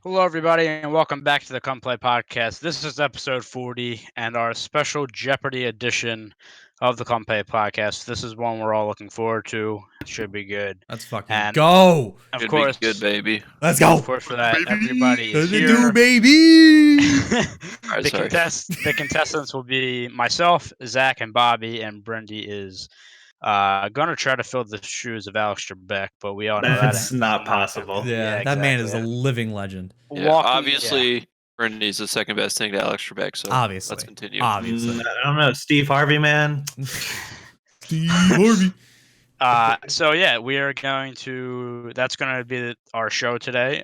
Hello, everybody, and welcome back to the Come Play podcast. This is episode 40 and our special Jeopardy edition of the Come Play podcast. This is one we're all looking forward to. It should be good. Let's fucking And go. Of Should course, be good, baby. Let's go. Of course, for that, everybody is Let's here. do, baby. The contestants will be myself, Zach, and Bobby, and Brendy is going to try to fill the shoes of Alex Trebek, but we all know That's that not possible. Yeah, that man is a living legend. Yeah, obviously, Brendy's the second best thing to Alex Trebek, so Obviously. let's continue. Obviously. I don't know. Steve Harvey, man. Steve Harvey. So yeah, we are going to. That's going to be our show today.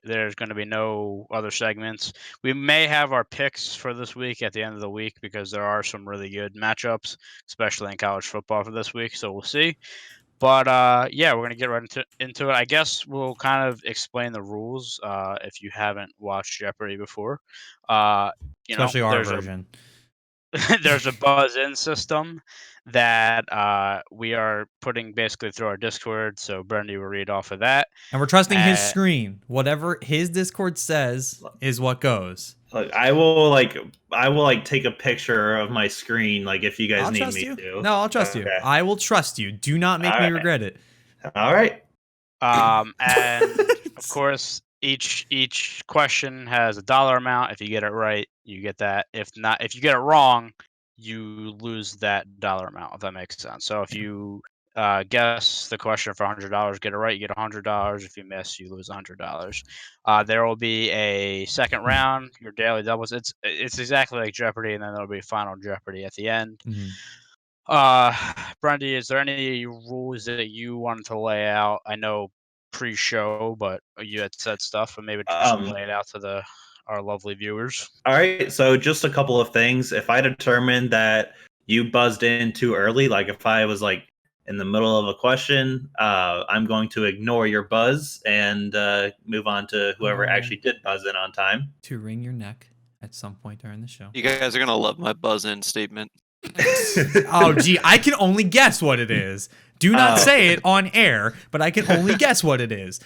There's going to be no other segments. We may have our picks for this week at the end of the week because there are some really good matchups, especially in college football for this week. So we'll see. But yeah, we're going to get right into it. I guess we'll kind of explain the rules if you haven't watched Jeopardy before. Especially our version. There's a buzz-in system that we are putting basically through our Discord, so Brendy will read off of that. And we're trusting his screen. Whatever his Discord says is what goes. Look, I will take a picture of my screen, like if you guys need me to. No, I'll trust you. I will trust you. Do not make me regret it. All right. And of course, each question has a dollar amount. If you get it right, you get that. If not, if you get it wrong, you lose that dollar amount, if that makes sense. So if you guess the question for $100, get it right, you get $100. If you miss, you lose $100. There will be a second round, your daily doubles. It's exactly like Jeopardy, and then there'll be Final Jeopardy at the end. Brendy, is there any rules that you wanted to lay out? I know pre-show, but you had said stuff, but maybe just lay it out to our lovely viewers. All right, so just a couple of things. If I determined that you buzzed in too early, like if I was like in the middle of a question, I'm going to ignore your buzz and move on to whoever actually did buzz in on time. To wring your neck at some point during the show. You guys are going to love my buzz-in statement. Oh, gee, I can only guess what it is. Do not say it on air, but I can only guess what it is.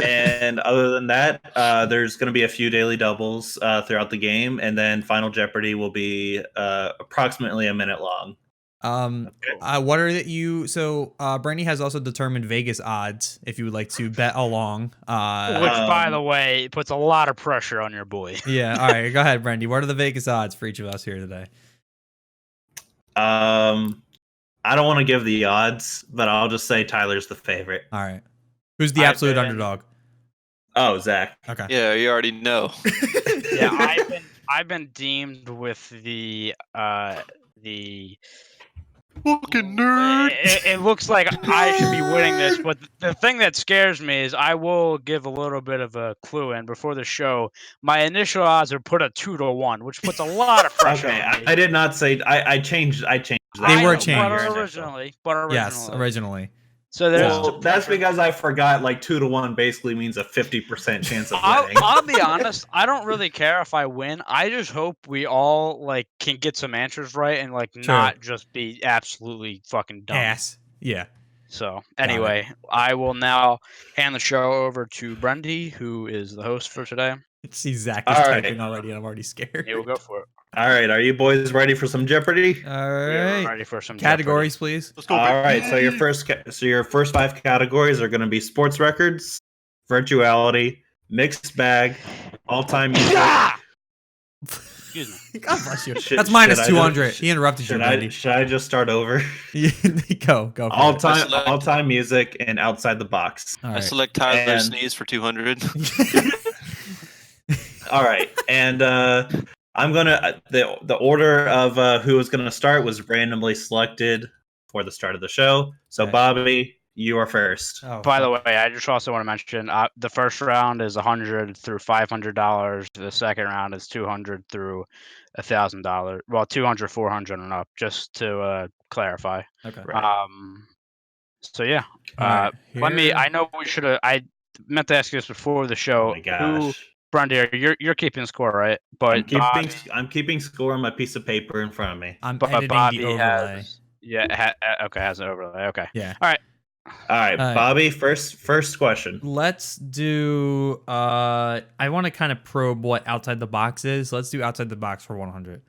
And other than that, there's going to be a few daily doubles throughout the game, and then Final Jeopardy will be approximately a minute long. What are that you? So, Brendy has also determined Vegas odds if you would like to bet along. Which, by the way, puts a lot of pressure on your boy. Yeah. All right, go ahead, Brendy. What are the Vegas odds for each of us here today? I don't want to give the odds, but I'll just say Tyler's the favorite. All right. Who's the absolute underdog? Oh, Zach. Okay. Yeah, you already know. Yeah, I've been deemed with the fucking nerd. It looks like I should be winning this, but the thing that scares me is I will give a little bit of a clue in before the show. My initial odds are put at 2-1, which puts a lot of pressure on me. I did not say I changed. They were changed. But Yes, originally. So that's because I forgot like 2-1 basically means a 50% chance of winning. I'll be honest, I don't really care if I win. I just hope we all like can get some answers right and like not just be absolutely fucking dumb. Ass. Yeah. So anyway, I will now hand the show over to Brendy, who is the host for today. See, Zach is typing already, and I'm already scared. Yeah, we'll go for it. All right, are you boys ready for some Jeopardy? All right, ready for some categories, Jeopardy. please. Let's go. All right, so your first 5 categories are going to be sports records, virtuality, mixed bag, all-time music. Excuse me. God bless you. That's minus 200. He interrupted you, Brendy. Should I just start over? Go. All-time music and outside the box. All right. I select Tyler Sneeze for 200. All right, and I'm gonna the order of who was gonna start was randomly selected for the start of the show. So Bobby, you are first. By the way, I just also want to mention the first round is $100 through $500. The second round is $200 through $1,000. Well, 200, 400, and up, just to clarify. Okay. So yeah. Let me. I know we should have. I meant to ask you this before the show. Oh my gosh. Brendy, you're keeping score, right? But I'm keeping score on my piece of paper in front of me. I'm editing Bobby the overlay. has an overlay. Okay. Yeah. All right. right, right. Bobby, first question. Let's do. I want to kind of probe what outside the box is. Let's do outside the box for 100.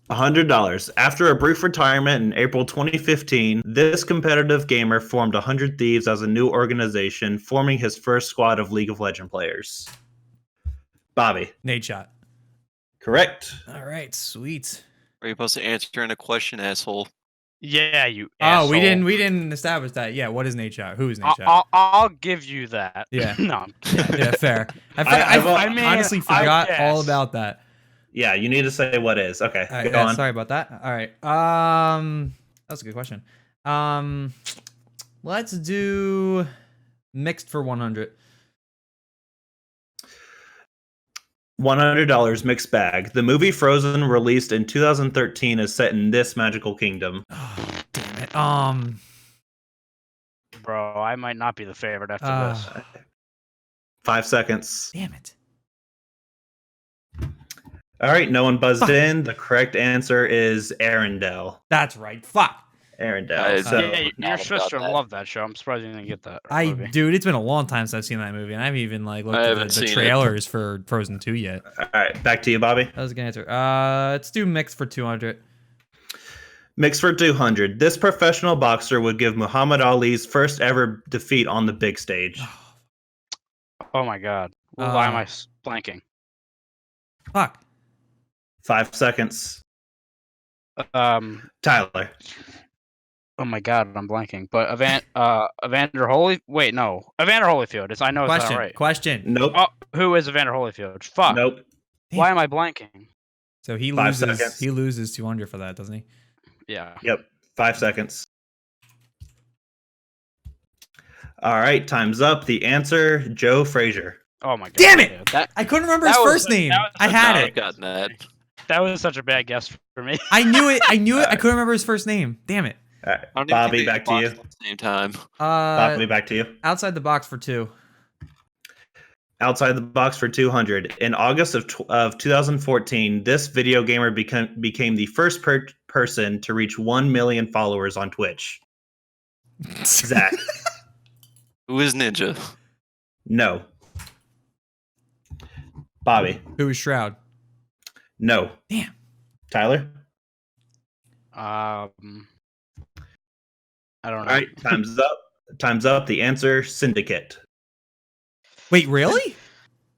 $100. After a brief retirement in April 2015, this competitive gamer formed 100 Thieves as a new organization, forming his first squad of League of Legends players. Bobby. Nade shot. Correct. All right, sweet. Are you supposed to answer in a question, asshole? Yeah, you. Oh, asshole. we didn't establish that. Yeah, what is Nade shot? Who is Nade shot? I'll give you that. Yeah. No. Yeah, fair. I mean, honestly forgot I all guess. about that. Yeah, you need to say what is. Okay, All right, go on. sorry about that. All right. That was a good question. Let's do mixed for 100. $100 mixed bag. The movie Frozen, released in 2013, is set in this magical kingdom. Oh, damn it. Bro, I might not be the favorite after this. 5 seconds. Damn it. All right, no one buzzed Fuck. in. The correct answer is Arendelle. That's right. Fuck. Arendelle. I- So, Yeah, your not sister about that. loved that show. I'm surprised you didn't get that. movie. Dude, it's been a long time since I've seen that movie, and I haven't even like looked I at haven't the seen it. trailers for Frozen 2 yet. all right, back to you, Bobby. That was a good answer. Let's do mixed for 200. Mixed for 200. This professional boxer would give Muhammad Ali's first ever defeat on the big stage. Oh my god. Why am I Uh, blanking? Fuck. 5 seconds. Tyler. Oh my god, I'm blanking. But Evander Holyfield. I know it's Question. not right. Question. Nope. Oh, who is Evander Holyfield? Fuck. Nope. Why am I blanking? So he 5 loses. seconds. He loses 200 for that, doesn't he? Yeah. Yep. 5 seconds. All right, time's up. The answer, Joe Frazier. Oh my god. Damn it! Yeah, That I couldn't remember his That was- first name. that was- I had I've it. gotten that. that was such a bad guess for me. I knew it. I knew it. I couldn't remember his first name. Damn it. All right, I don't even Bobby, think they back to you. boxed at the same time. Bobby, back to you. Outside the box for 2. Outside the box for 200. In August of 2014, this video gamer became the first person to reach 1 million followers on Twitch. Zach. Who is Ninja? No. Bobby. Who is Shroud? No. Damn. Tyler. I don't know. All right, time's up. Time's up. The answer, Syndicate. Wait, really?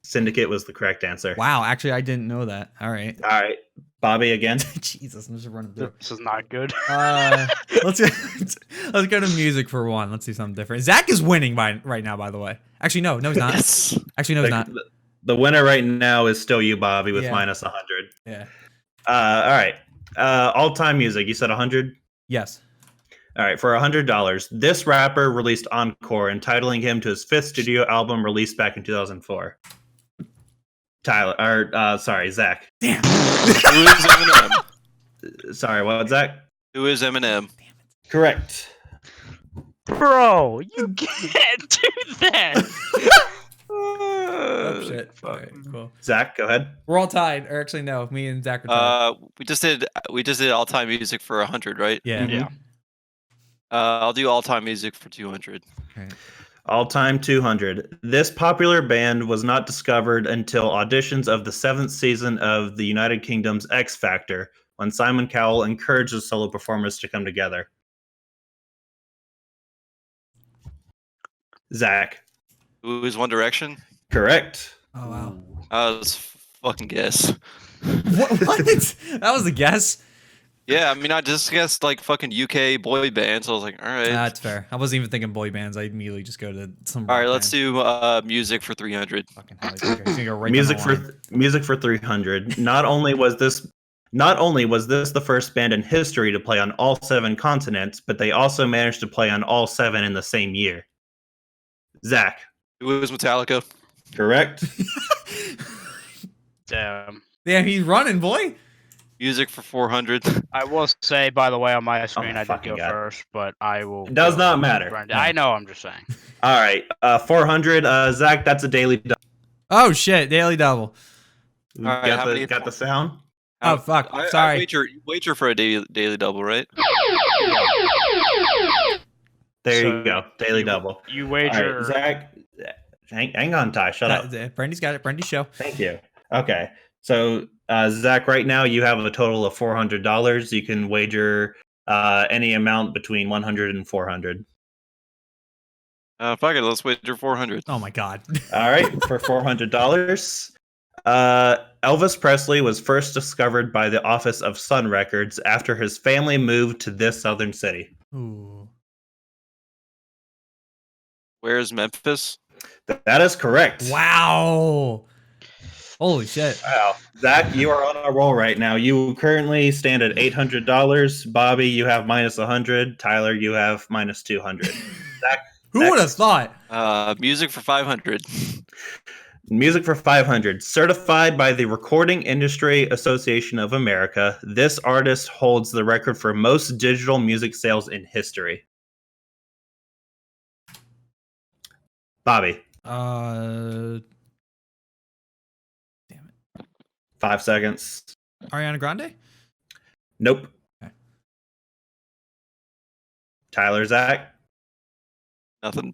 Syndicate was the correct answer. Wow. Actually, I didn't know that. All right. All right, Bobby again. Jesus, I'm just running through. This is not good. Let's go to music for 1. Let's do something different. Zach is winning right now, by the way. Actually, no, he's not. Yes. Actually, no, he's not. The winner right now is still you, Bobby, with Yeah. minus 100. Yeah. All right. All-time music. You said 100? Yes. All right, for $100, this rapper released Encore, entitling him to his 5th studio album released back in 2004. Zach. Damn. Who is Eminem? Sorry, what, Zach? Who is Eminem? Correct. Bro, you can't do that. Oh shit. All right, cool. Zach, go ahead. We're all tied. Or actually, no. Me and Zach are tied. We just did all time music for 100, right? Yeah. Yeah. I'll do all time music for 200. Right. All-time 200. This popular band was not discovered until auditions of the 7th season of the United Kingdom's X Factor, when Simon Cowell encouraged the solo performers to come together. Zach. Who is One Direction? Correct. Oh wow. Let's fucking guess. What? That was a guess. Yeah, I mean, I just guessed like fucking UK boy bands. So I was like, all right. That's fair. I wasn't even thinking boy bands. I immediately just go to some. All right, rock let's band. do music for 300. Fucking hell, he's gonna go right Music down the line. for music for 300. Not only was this the first band in history to play on all 7 continents, but they also managed to play on all 7 in the same year. Zach. Who is Metallica? Correct. Damn. Damn, he's running, boy. Music for 400. I will say, by the way, on my screen, I did fucking go God. first, but I will. It does go not with matter. Brendy. I know. I'm just saying. All right. 400. Zach, that's a daily. Oh shit, daily double. All right, how many- Got the sound? Oh fuck, I sorry. wager for a daily double, right? There So you go. Daily double. You All wager. right, Zach. Hang on, Ty. Shut up. Brendy's got it. Brendy's show. Thank you. Okay. So, Zach, right now you have a total of $400. You can wager any amount between 100 and 400. Fuck it, let's wager 400. Oh my god. All right, for $400. Elvis Presley was first discovered by the Office of Sun Records after his family moved to this southern city. Ooh. Where is Memphis? That is correct. Wow. Holy shit. Wow. Zach, you are on a roll right now. You currently stand at $800. Bobby, you have minus 100. Tyler, you have minus 200. Zach, Who would have thought? Music for 500. music for 500. Certified by the Recording Industry Association of America, this artist holds the record for most digital music sales in history. Bobby. Damn it. 5 seconds. Ariana Grande? Nope. Okay. Tyler, Zach. Nothing.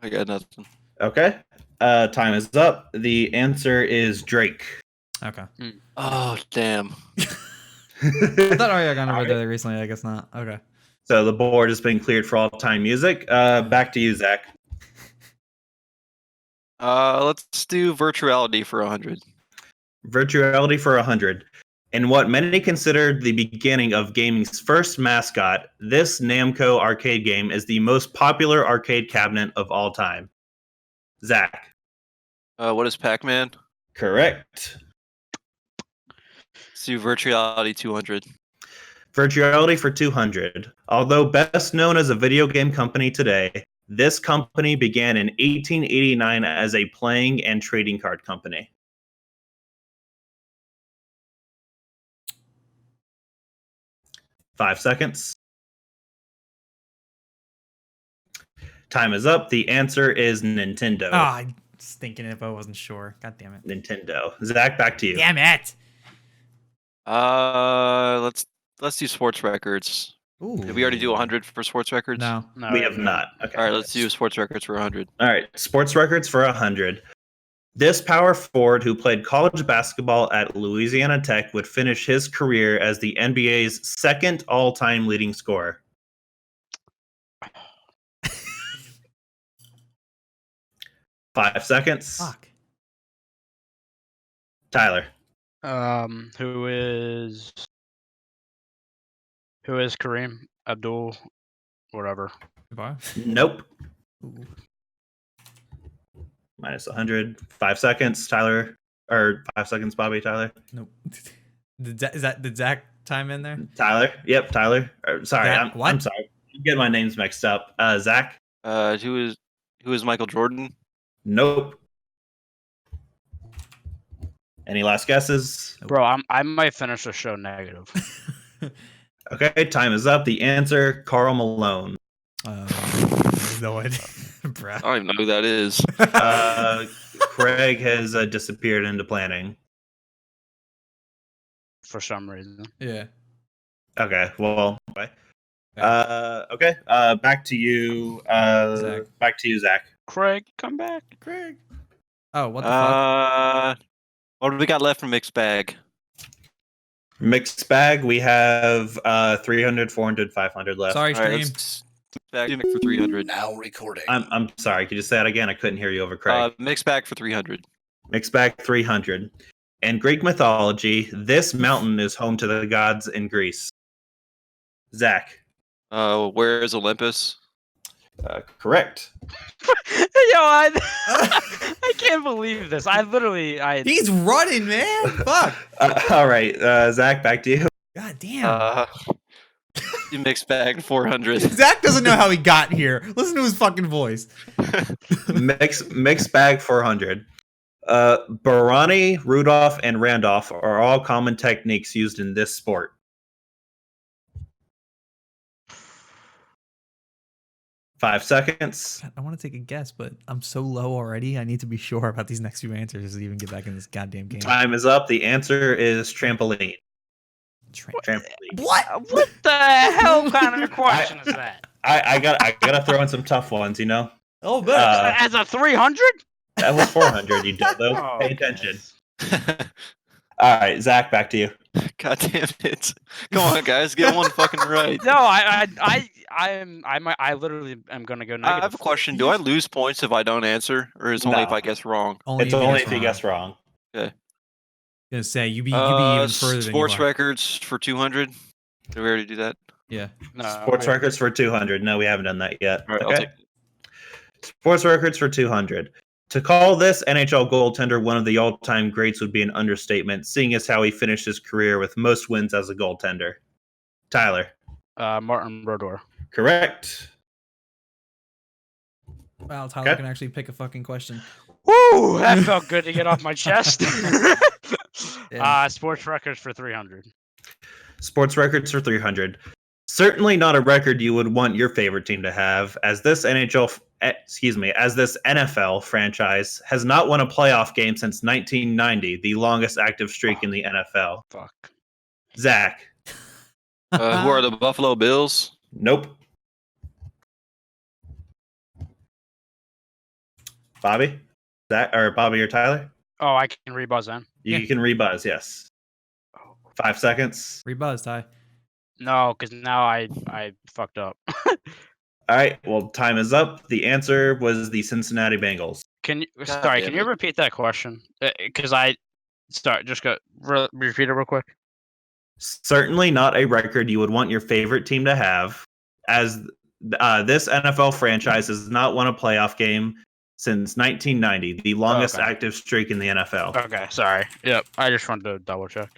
I got nothing. Okay. Time is up. The answer is Drake. Okay. Oh, damn. I thought Ariana Grande did it recently. I guess not. Okay. So the board has been cleared for all-time music. Back to you, Zach. Let's do virtuality for 100. Virtuality for 100. In what many consider the beginning of gaming's first mascot, this Namco arcade game is the most popular arcade cabinet of all time. Zach. What is Pac-Man? Correct. Let's do virtuality 200. Virtuality for 200. Although best known as a video game company today, this company began in 1889 as a playing and trading card company. Five seconds. Time is up. The answer is Nintendo. I was thinking if I wasn't sure. God damn it. Nintendo. Zach, back to you. Damn it. Let's do sports records. Ooh. Did we already do 100 for sports records? No. We have not. Okay. All right, let's do sports records for 100. All right, sports records for 100. This power forward who played college basketball at Louisiana Tech would finish his career as the NBA's second all-time leading scorer. Five seconds. Fuck. Tyler. Who is Kareem Abdul, whatever. Goodbye. Nope. Ooh. Minus 100. 5 seconds, Tyler. Or 5 seconds, Bobby, Tyler. Nope. Did Zach time in there? Tyler. Yep, Tyler. Sorry, Zach, what? I'm sorry. I'm getting my names mixed up. Zach. Who is Michael Jordan? Nope. Any last guesses? Bro, I might finish the show negative. Okay, time is up. The answer, Karl Malone. No idea. Bruh. I don't even know who that is. Craig has disappeared into planning. For some reason. Yeah. Okay, well, bye. Okay, back to you. Zach. Back to you, Zach. Craig, come back. Craig. Oh, what the fuck? What do we got left from mixed bag? Mixed bag, we have 300, 400, 500 left. Sorry, All right, stream. let's back for 300. Now recording. I'm sorry. Could you say that again? I couldn't hear you over Craig. Mixed bag for 300. Mixed bag 300. In Greek mythology, this mountain is home to the gods in Greece. Zach. Where is Olympus? Correct. Yo, I can't believe this. He's running, man. Fuck. All right, Zach, back to you. God damn. Mixed bag 400. Zach doesn't know how he got here. Listen to his fucking voice. Mixed bag 400. Barani, Rudolph, and Randolph are all common techniques used in this sport. Five seconds. I want to take a guess, but I'm so low already. I need to be sure about these next few answers to even get back in this goddamn game. Time is up. The answer is trampoline. Trampoline. What? What the hell kind of a question is that? I gotta throw in some tough ones, you know. Oh, but As a 300? That was 400. You dildo. Oh, Pay attention. All right, Zach, back to you. God damn it! Come on, guys, get one fucking right. No, I literally am gonna go I negative. have a question. Do I lose points if I don't answer, or is it only if No. I guess wrong? It's only if you guess wrong. Gonna say you be even further than sports you are. records for 200. Did we already do that? Yeah. No, Sports wait. records for 200. No, we haven't done that yet. All right, I'll Okay. take it. Sports records for 200. To call this NHL goaltender one of the all-time greats would be an understatement, seeing as how he finished his career with most wins as a goaltender. Tyler. Martin Brodeur. Correct. Wow, Tyler Okay. can actually pick a fucking question. Woo! That felt good to get off my chest. Yeah. Sports records for 300. Sports records for 300. Certainly not a record you would want your favorite team to have, as this NFL franchise has not won a playoff game since 1990, the longest active streak in the NFL. Fuck. Zach. Who are the Buffalo Bills? Nope. Bobby? Zach or Bobby or Tyler? Oh, I can rebuzz then. You can rebuzz, yes. 5 seconds. Rebuzz, Ty. No, because now I fucked up. All right, well, time is up. The answer was the Cincinnati Bengals. Can you damn can you it. repeat that question? Because just go repeat it real quick. Certainly not a record you would want your favorite team to have, as this NFL franchise has not won a playoff game since 1990, the longest Okay. active streak in the NFL. Okay, sorry. Yep, I just wanted to double check.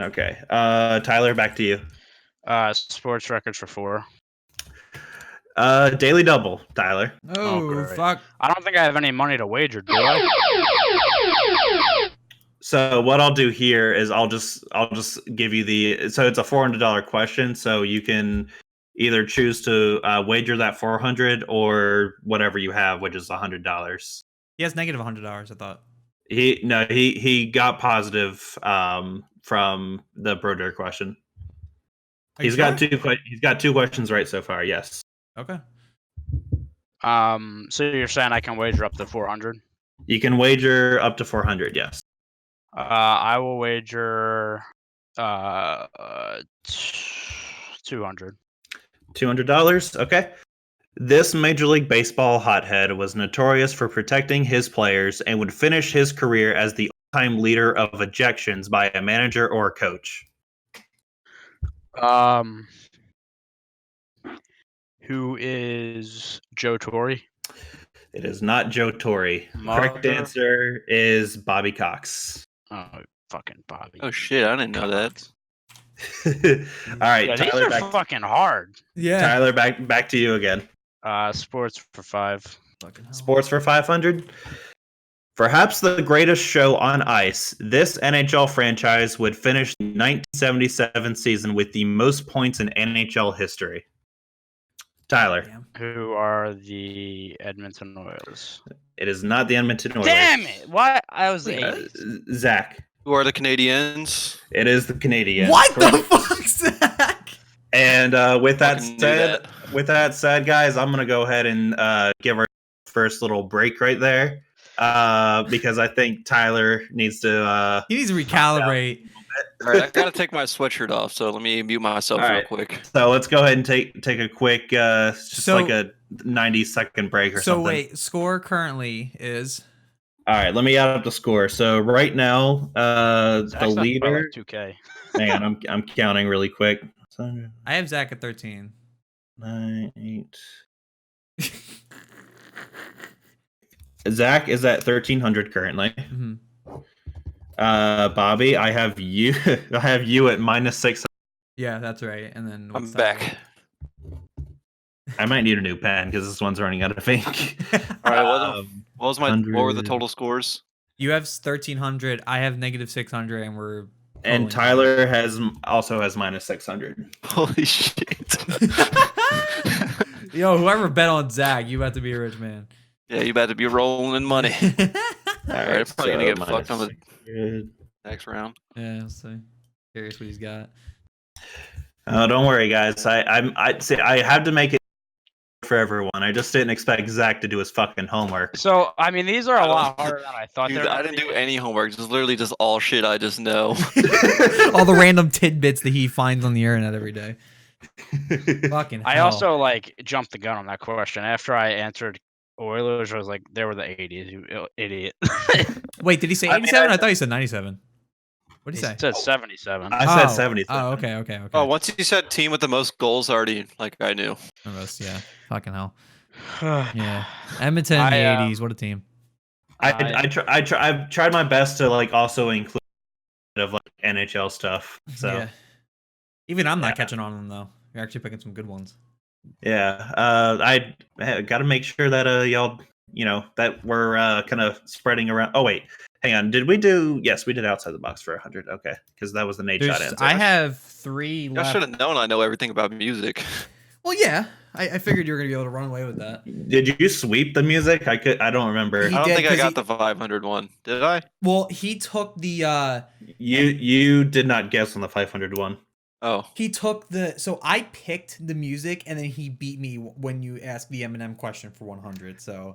Okay, Tyler, back to you. Sports records for 4. Daily double, Tyler. Oh, great. fuck. I don't think I have any money to wager, do I? So what I'll do here is I'll just give you so it's a $400 question, so you can either choose to wager that 400 or whatever you have, which is $100. He has negative $100, I thought. He got positive from the Brodeur question. Are you He's got sure? he's got 2 questions right so far. Yes. Okay. So you're saying I can wager up to 400? You can wager up to 400. Yes. I will wager 200. $200. Okay. This Major League Baseball hothead was notorious for protecting his players and would finish his career as the all-time leader of ejections by a manager or a coach. Who is Joe Torre? It is not Joe Torre. Correct Mother- answer is Bobby Cox. Oh, fucking Bobby. Oh shit, I didn't know that. All right, Yeah, these Tyler, are fucking hard. Yeah. Tyler, back to you again. Sports for 5. Fucking hell. Sports for 500. Perhaps the greatest show on ice, this NHL franchise would finish the 1977 season with the most points in NHL history. Tyler. Damn. Who are the Edmonton Oilers? It is not the Edmonton Oilers. Damn it! What? I was 8. Zach. Who are the Canadians? It is the Canadiens. What Correct. the fuck, Zach? And with that Fucking knew said, that. guys, I'm gonna go ahead and give our first little break right there, because I think Tyler needs to. He needs to recalibrate. All right, I gotta take my sweatshirt off, so let me mute myself All real right. quick. So let's go ahead and take a quick, just So- like a 90-second break or So something. wait, score currently is All right, let me add up the score. So right now, the leader. 2K. Hang on, I'm counting really quick. 7, I have Zach at 13. 9, 8. Zach is at 1,300 currently. Mhm. Bobby, I have you. I have you at -6. Yeah, that's right. And then I'm what's that back. I might need a new pen because this one's running out of ink. one? All right, what were the 100. total scores? You have 1,300. I have negative 600, and we're. And Tyler also has -600. Holy shit! Yo, whoever bet on Zach, you about to be a rich man. Yeah, you about to be rolling in money. All Alright, I'm probably gonna get fucked on the -600. next round. Yeah, let's see. Curious what he's got. Oh, don't worry, guys. I have to make it for everyone. I just didn't expect Zach to do his fucking homework. So I mean, these are a lot harder than I thought. Dude, they were I gonna didn't do be. any homework. It's literally just all shit I just know. All the random tidbits that he finds on the internet every day. Fucking hell. I also like jumped the gun on that question after I answered Oilers. I was like, they were the 80s, you idiot. Wait, did he say I mean, 87? I thought he said 97. What did He he say? said 77. I said Oh. 77. Oh, okay. Oh, once you said team with the most goals, already like I knew. Almost, yeah. Fucking hell. Yeah. Edmonton in the 80s. What a team. I've tried my best to like also include of like NHL stuff. So Yeah. Even I'm not Yeah. catching on them though. You're actually picking some good ones. yeah, I got to make sure that y'all, that we're kind of spreading around. Oh wait, hang on. Did we do? Yes, we did outside the box for 100. Okay, because that was the Nate shot answer. I have 3 I left. should have known I know everything about music. Well, yeah. I figured you were gonna be able to run away with that. Did you sweep the music? I don't remember. He I don't did, think I 'cause got he- the 500 one. Did I? Well, he took the You did not guess on the 500 one. Oh. he took the so I picked the music and then he beat me when you asked the Eminem question for 100. So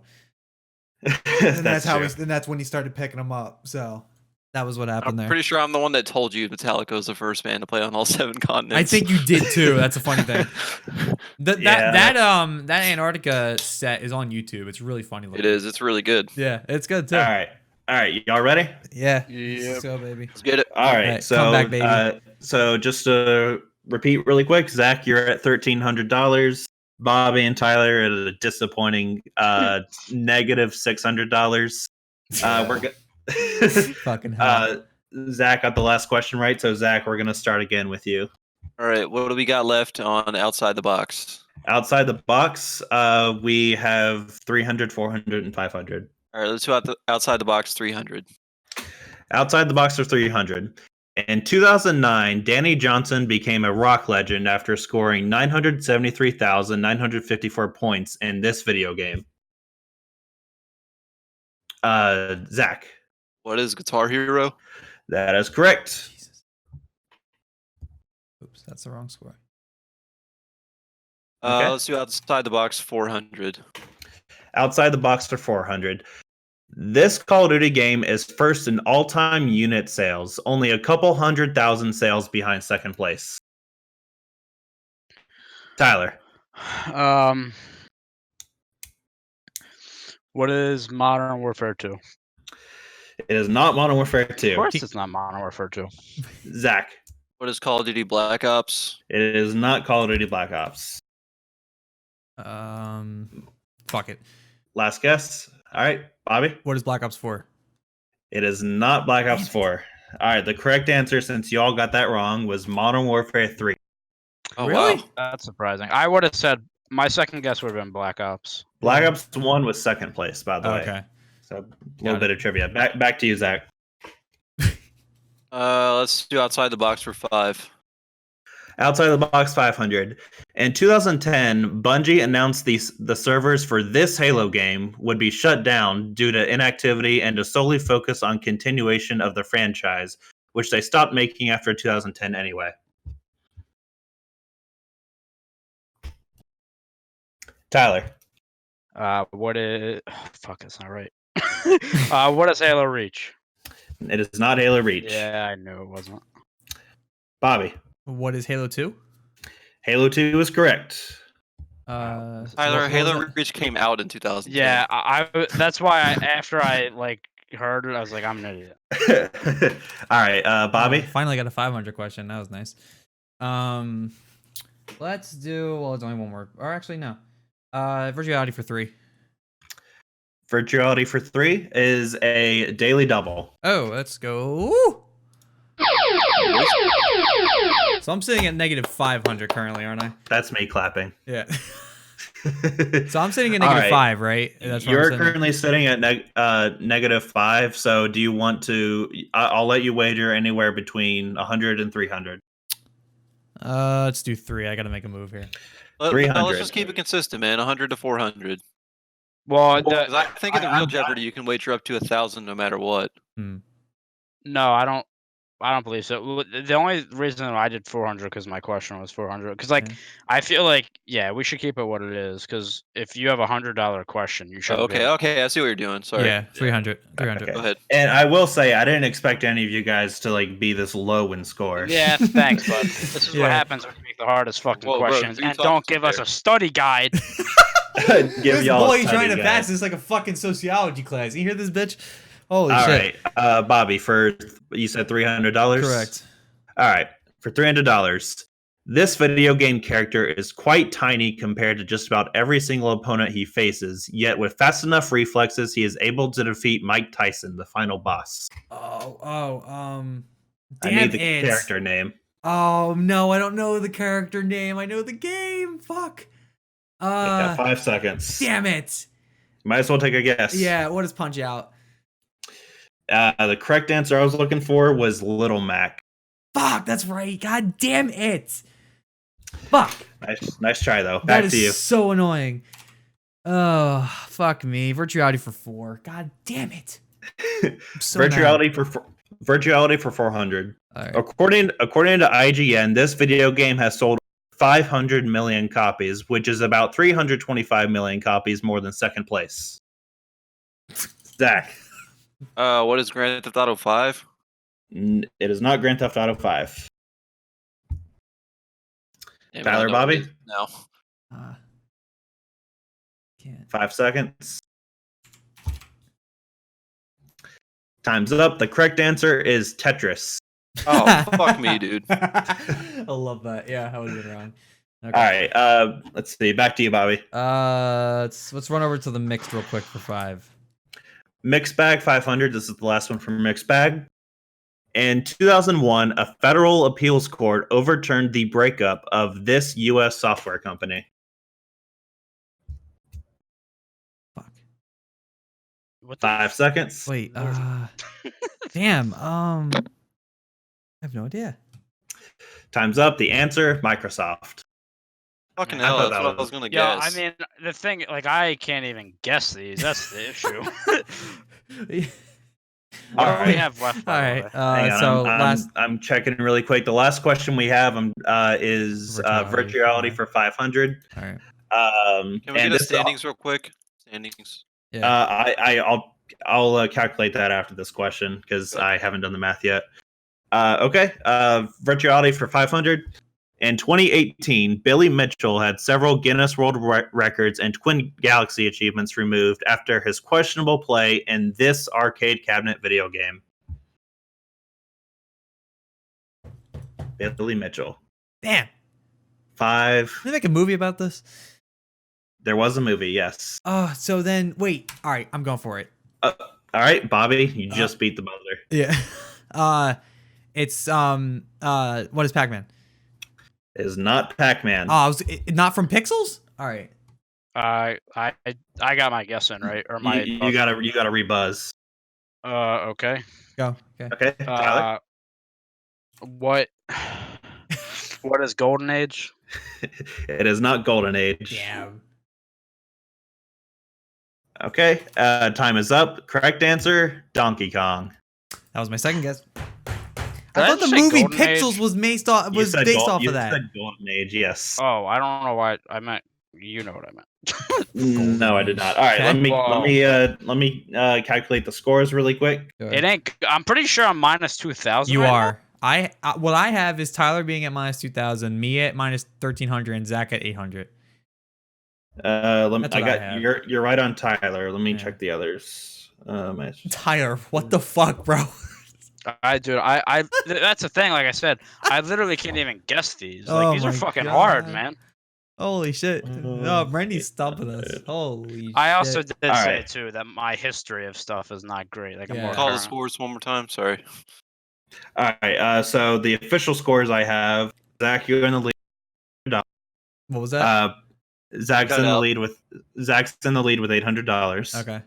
and that's how true. then that's when he started picking them up. So that was what happened I'm there. pretty sure I'm the one that told you Metallica was the first band to play on all 7 continents. I think you did too. That's a funny thing. Yeah, That Antarctica set is on YouTube. It's really funny. It is. It's really good. Yeah, it's good too. All right, y'all ready? Yeah. Yep. Let's go, baby. Let's get it. All right, Alright, so come back, baby. So just to repeat really quick, Zach, you're at $1,300. Bobby and Tyler at a disappointing negative $600. We're Fucking hell. Zach got the last question right, so Zach, we're gonna start again with you. All right. What do we got left on outside the box? Outside the box, we have 300, 400, and 500. All right. Let's do outside the box 300. Outside the box are 300. In 2009, Danny Johnson became a rock legend after scoring 973,954 points in this video game. Zach. What is Guitar Hero? That is correct. Jesus. Oops, that's the wrong score. Okay. Let's do outside the box 400. Outside the box are 400. This Call of Duty game is first in all-time unit sales, only a couple 100,000 sales behind second place. Tyler. What is Modern Warfare 2? It is not Modern Warfare Of 2. course, it's not Modern Warfare 2. Zach. What is Call of Duty Black Ops? It is not Call of Duty Black Ops. Fuck it. Last guess. All right, Bobby. What is Black Ops 4? It is not Black Ops 4. All right, the correct answer, since you all got that wrong, was Modern Warfare 3. Oh, Really? wow. That's surprising. I would have said my second guess would have been Black Ops. Black Ops 1 was second place, by the way. Okay. So a little bit of trivia. Back to you, Zach. Let's do outside the box for 5. Outside the box 500. In 2010, Bungie announced the servers for this Halo game would be shut down due to inactivity and to solely focus on continuation of the franchise, which they stopped making after 2010 anyway. Tyler. What is? Fuck, that's not right. What is Halo Reach? It is not Halo Reach. Yeah, I knew it wasn't. Bobby. What is Halo 2? Halo 2 is correct. Tyler, what was Halo it? Reach came out in 2010. Yeah, I that's why after I heard it, I was like, I'm an idiot. All right, Bobby. Finally got a 500 question. That was nice. Let's do. Well, it's only one more. Or actually, no. Virtuality for 3. Virtuality for 3 is a daily double. Oh, let's go. So I'm sitting at negative 500 currently, aren't I? That's me clapping. Yeah. So I'm sitting at All negative right. 5, right? That's where I'm You're sitting. currently sitting at negative 5. So do you want to? I'll let you wager anywhere between 100 and 300. Let's do 3. I got to make a move here. 300. Let's just keep it consistent, man. 100 to 400. Well, 'Cause I think in the real I'm- Jeopardy, you can wager up to 1,000 no matter what. no, I don't. I don't believe so. The only reason I did 400 because my question was 400. Because like Yeah. I feel like we should keep it what it is. Because if you have $100 question, you should. Okay, I see what you're doing. Sorry. Yeah, 300. 300. Okay. Go ahead. And I will say, I didn't expect any of you guys to like be this low in score. Yeah, thanks, bud. This is Yeah. what happens when you make the hardest fucking Whoa, bro, questions who you and talking don't to give us there? a study guide. Give This y'all a boy study trying to guide. pass this like a fucking sociology class. You hear this bitch? Holy All shit. right, Bobby. For you said $300. Correct. All right, for $300, this video game character is quite tiny compared to just about every single opponent he faces. Yet, with fast enough reflexes, he is able to defeat Mike Tyson, the final boss. I I need the character name. Oh no, I don't know the character name. I know the game. Fuck. You got 5 seconds. Damn it. Might as well take a guess. Yeah, what is Punch Out? The correct answer I was looking for was Little Mac. Fuck, that's right. God damn it. Fuck. Nice try though. That Back is to you. so annoying. Oh, fuck me. Virtuality for 4. God damn it. I'm so Virtuality for 400. All right. According to IGN, this video game has sold 500 million copies, which is about 325 million copies more than second place. Zach. What is Grand Theft Auto 5? It is not Grand Theft Auto 5. Damn, Tyler, I don't know what Bobby? it is now. Can't. 5 seconds. Time's up. The correct answer is Tetris. Oh, fuck me, dude. I love that. Yeah, I was wrong. Okay. All right. Let's see. Back to you, Bobby. Let's run over to the mixed real quick for 5. Mixed Bag 500. This is the last one from Mixed Bag. In 2001, a federal appeals court overturned the breakup of this U.S. software company. Fuck. What the 5 seconds. Wait. Damn. I have no idea. Time's up. The answer: Microsoft. Fucking I hell, thought that's that what I was- was gonna Yeah, guess. I mean the thing, like I can't even guess these. That's the issue. What All do we right. have left? All right. Hang on, So I'm I'm checking really quick. The last question we have is virtuality for 500. All right. Can we and get a this- standings real quick? Standings. Yeah. I'll calculate that after this question because I haven't done the math yet. Okay. Virtuality for 500. In 2018, Billy Mitchell had several Guinness World Records and Twin Galaxy achievements removed after his questionable play in this arcade cabinet video game. Billy Mitchell. Damn. 5. Can they make a movie about this? There was a movie, yes. Oh, so then wait. All right, I'm going for it. All right, Bobby, you just beat the buzzer. Yeah. It's what is Pac-Man? It is not Pac-Man. Oh, not from Pixels? All right. I got my guess in right, or my you gotta rebuzz. okay. Go. Okay. Okay, Tyler. What is Golden Age? It is not Golden Age. Damn. Okay, time is up. Correct answer: Donkey Kong. That was my second guess. Did I I thought the just say movie Golden Pixels Age? was based off You was said based Gol- off you of that. said Golden Age, yes. Oh, I don't know why I meant. You know what I meant. No, I did not. All right, Okay. let me calculate the scores really quick. It ain't. I'm pretty sure I'm minus 2,000. You right now. are. What I have is Tyler being at minus 2,000, me at minus 1,300, and Zach at 800. That's That's what I have. you're right on Tyler. Let me Yeah. check the others. Tyler, what the fuck, bro? Dude, that's the thing. Like I said, I literally can't even guess these. Like Oh these are my fucking hard, God. man. Holy shit! No, Brendy's stumping us. Holy shit! I also did All say right. too that my history of stuff is not great. Like I'm Yeah. more Call the current. scores one more time. Sorry. All right. So the official scores I have: Zach, you're in the lead. What was that? Zach's Cut in the out. lead with $800. Okay.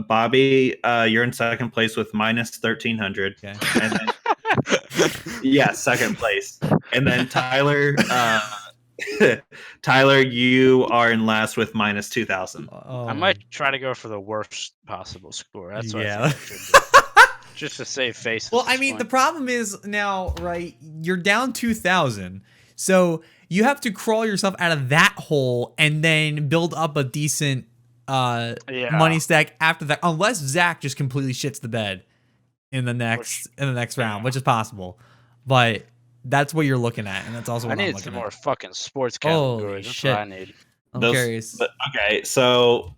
Bobby, you're in second place with minus 1,300. Okay. And then, yeah, second place. And then Tyler, Tyler, you are in last with minus 2,000. Oh, I might try to go for the worst possible score. That's what Yeah. I think I should do. Just to save face. Well, I mean, the problem is now, right? You're down 2,000, so you have to crawl yourself out of that hole and then build up a decent money stack after that, unless Zach just completely shits the bed in the next round, which is possible. But that's what you're looking at, and that's also what I I'm need looking some at. more fucking sports Holy categories. That's shit. what I need. I'm curious. Okay, so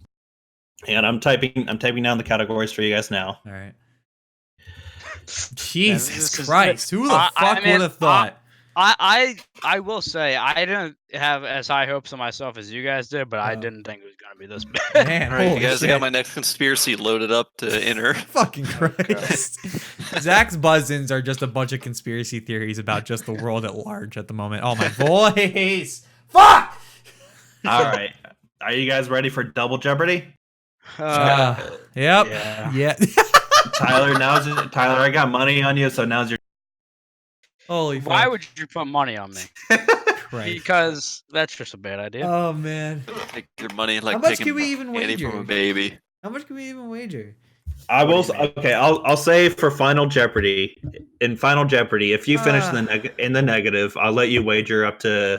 and I'm typing down the categories for you guys now. All right. Jesus Christ! Who the fuck would have thought? I will say I didn't have as high hopes of myself as you guys did, but I didn't think it was gonna be this bad. Man, All right, holy you guys shit. got my next conspiracy loaded up to enter. Fucking Christ. Zach's buzz-ins are just a bunch of conspiracy theories about just the world at large at the moment. Oh, my voice. Fuck! All right. Are you guys ready for Double Jeopardy? Yep. Yeah. Tyler, Tyler, I got money on you, so now's your. Holy fuck. Why would you put money on me? Christ. Because that's just a bad idea. Oh, man. Take your money like How much taking can we even candy wager? from a baby. How much can we even wager? I will. Okay, I'll say for Final Jeopardy. In Final Jeopardy, if you finish in the negative, I'll let you wager up to.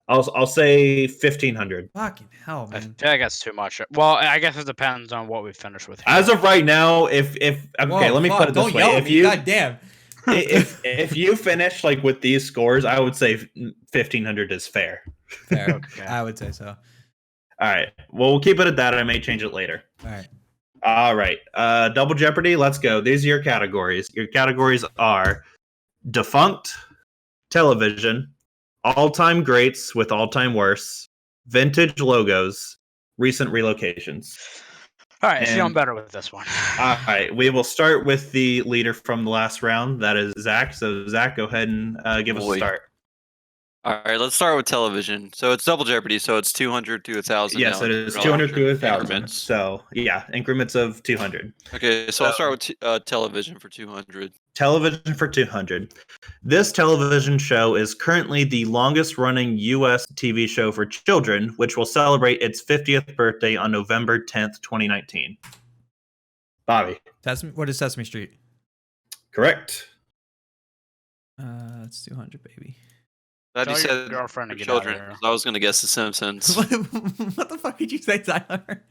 I'll say 1,500. Fucking hell, I man. feel like that's too much. Well, I guess it depends on what we finish with. As of right now, if okay, let me put it this Don't way: yell at if me. you Goddamn. if you finish like with these scores, I would say 1,500 is fair. Fair. Okay. I would say so. All right. Well, we'll keep it at that. I may change it later. All right. All right. Double Jeopardy. Let's go. These are your categories. Your categories are defunct, television, all-time greats with all-time worst, vintage logos, recent relocations. All right, feeling better with this one. All right. We will start with the leader from the last round. That is Zach. So, Zach, go ahead and give us a start. All right, let's start with television. So it's Double Jeopardy, so it's 200 to 1,000. Yes, it is 200 to 1,000. So, yeah, increments of 200. Okay, so I'll start with television for 200. Television for 200. This television show is currently the longest running U.S. TV show for children, which will celebrate its 50th birthday on November 10th, 2019. Bobby. What is Sesame Street? Correct. It's 200, baby. Glad you said girlfriend to get children. out of here. I was going to guess The Simpsons. What the fuck did you say, Tyler?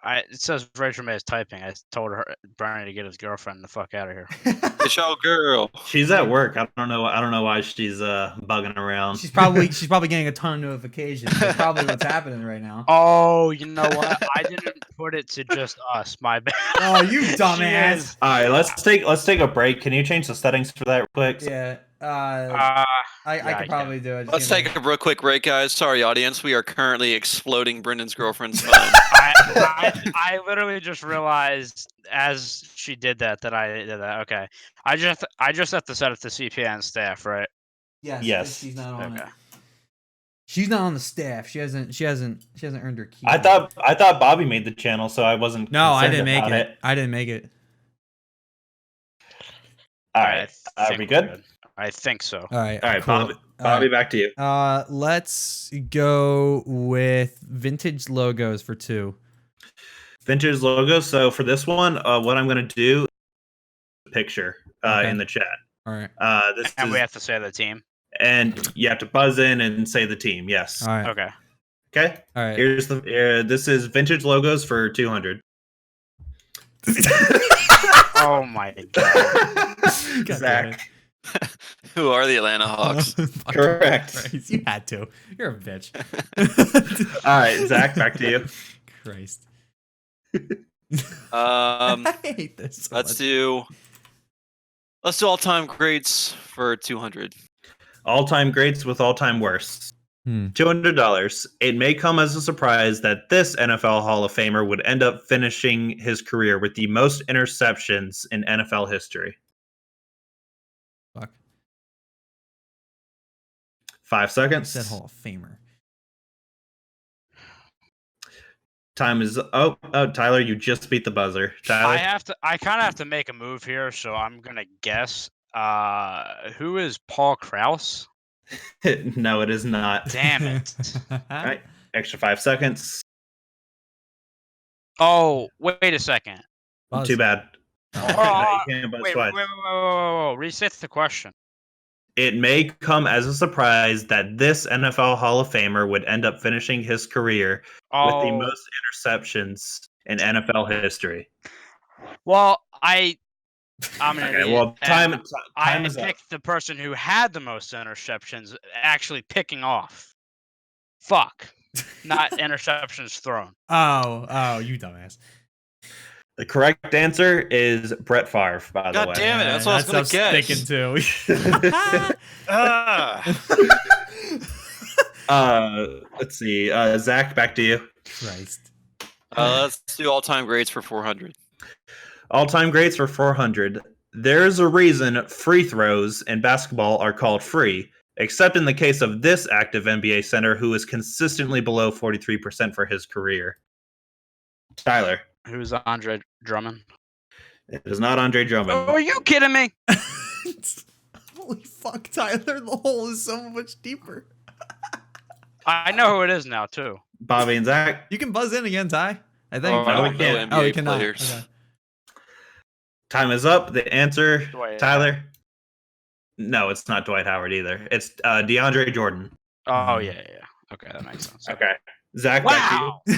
It says Rachel May is typing. I told her Brian to get his girlfriend the fuck out of here. It's your girl. She's at work. I don't know why she's bugging around. She's probably getting a ton of notifications. That's probably what's happening right now. Oh, you know what? I didn't put it to just us. My bad. Oh, you dumbass. All right, let's take a break. Can you change the settings for that real quick? Yeah. I I could probably do it. Let's take a real quick break, guys. Sorry, audience. We are currently exploding Brendan's girlfriend's phone. I literally just realized as she did that I did that. Okay. I just have to set it to CPN staff, right? Yes. She's not on it. She's not on the staff. She hasn't earned her key. I thought Bobby made the channel, so I wasn't. No, I didn't make it. I didn't make it. All right. Are we good? I think so. All right. Cool. Bobby, back to you. Let's go with vintage logos for 2. Vintage logos. So for this one, what I'm going to do, picture in the chat. All right. We have to say the team. And you have to buzz in and say the team. Yes. All right. Okay. Okay. All right. Here's this is vintage logos for 200. Oh my god. Zach. Who are the Atlanta Hawks? Correct. Christ, you had to. You're a bitch. All right, Zach, back to you. Christ. I hate this. So let's do all-time greats for 200. All-time greats with all-time worsts. $200. It may come as a surprise that this NFL Hall of Famer would end up finishing his career with the most interceptions in NFL history. Fuck. 5 seconds. Said Hall of Famer. Time is Tyler, you just beat the buzzer. Tyler, I kind of have to make a move here, so I'm gonna guess. Who is Paul Krause? No, it is not. Damn it! All right, extra 5 seconds. Oh, wait a second. Too bad. You can't buzz Wait, twice. whoa. Reset the question. It may come as a surprise that this NFL Hall of Famer would end up finishing his career with the most interceptions in NFL history. Well, I'm an Okay, idiot. well, time I is up. picked the person who had the most interceptions actually picking off. Fuck. Not interceptions thrown. Oh, you dumbass. The correct answer is Brett Favre, by the way. God damn it! That's what I was gonna guess. Thinking too. Let's see. Zach, back to you. Christ. Let's do all-time grades for 400. All-time grades for 400. There's a reason free throws in basketball are called free, except in the case of this active NBA center who is consistently below 43% for his career. Tyler. Who's Andre Drummond? It is not Andre Drummond. Oh, are you kidding me? Holy fuck, Tyler. The hole is so much deeper. I know who it is now, too. Bobby and Zach. You can buzz in again, Ty. I think. I no, don't we know can't. NBA you cannot. players. Okay. Time is up. The answer, Dwight Tyler. No, it's not Dwight Howard either. It's DeAndre Jordan. Oh, yeah. Okay, that makes sense. Okay. Zach, back to you. Wow.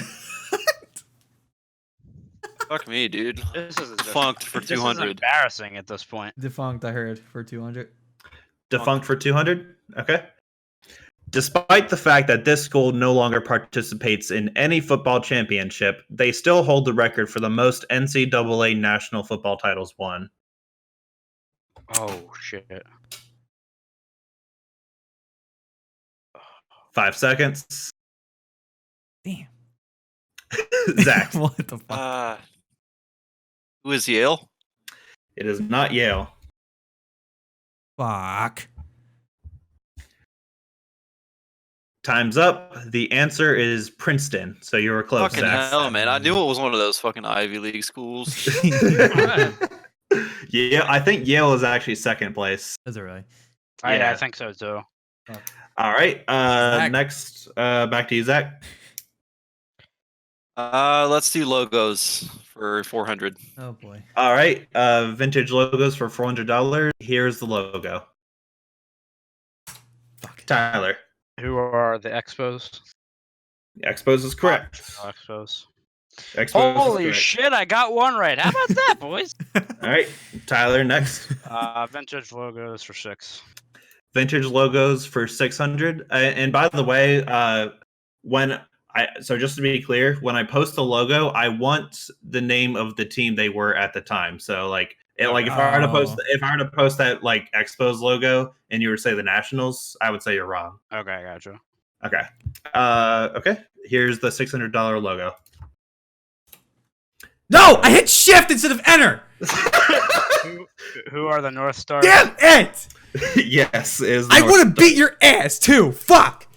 Fuck me, dude. This is Defunct for this is 200. embarrassing at this point. Defunct, I heard, for 200. Defunct for 200. Okay. Despite the fact that this school no longer participates in any football championship, they still hold the record for the most NCAA national football titles won. Oh, shit. 5 seconds. Damn. Zach. What the fuck? Who is Yale? It is not Yale. Fuck. Time's up. The answer is Princeton. So you were close, Fucking Zach. hell, man. I knew it was one of those fucking Ivy League schools. Yeah, I think Yale is actually second place. Is it really? Yeah, I think so, too. All right. Zach. Next, back to you, Zach. Let's do logos for 400. Oh, boy. All right. Vintage logos for $400. Here's the logo. Fuck. Tyler. Who are the Expos? Expos is correct. Expos. Expos Holy is correct. shit, I got one right. How about that, boys? All right. Next. Vintage logos for 6. Vintage logos for 600. And by the way, so just to be clear, when I post the logo, I want the name of the team they were at the time. So if I were to post that like Expos logo and you were to say the Nationals, I would say you're wrong. Okay, gotcha. Okay. Okay. Here's the $600 logo. No! I hit shift instead of enter! Who are the North Stars? Damn it! Yes, is I would have beat your ass too. Fuck!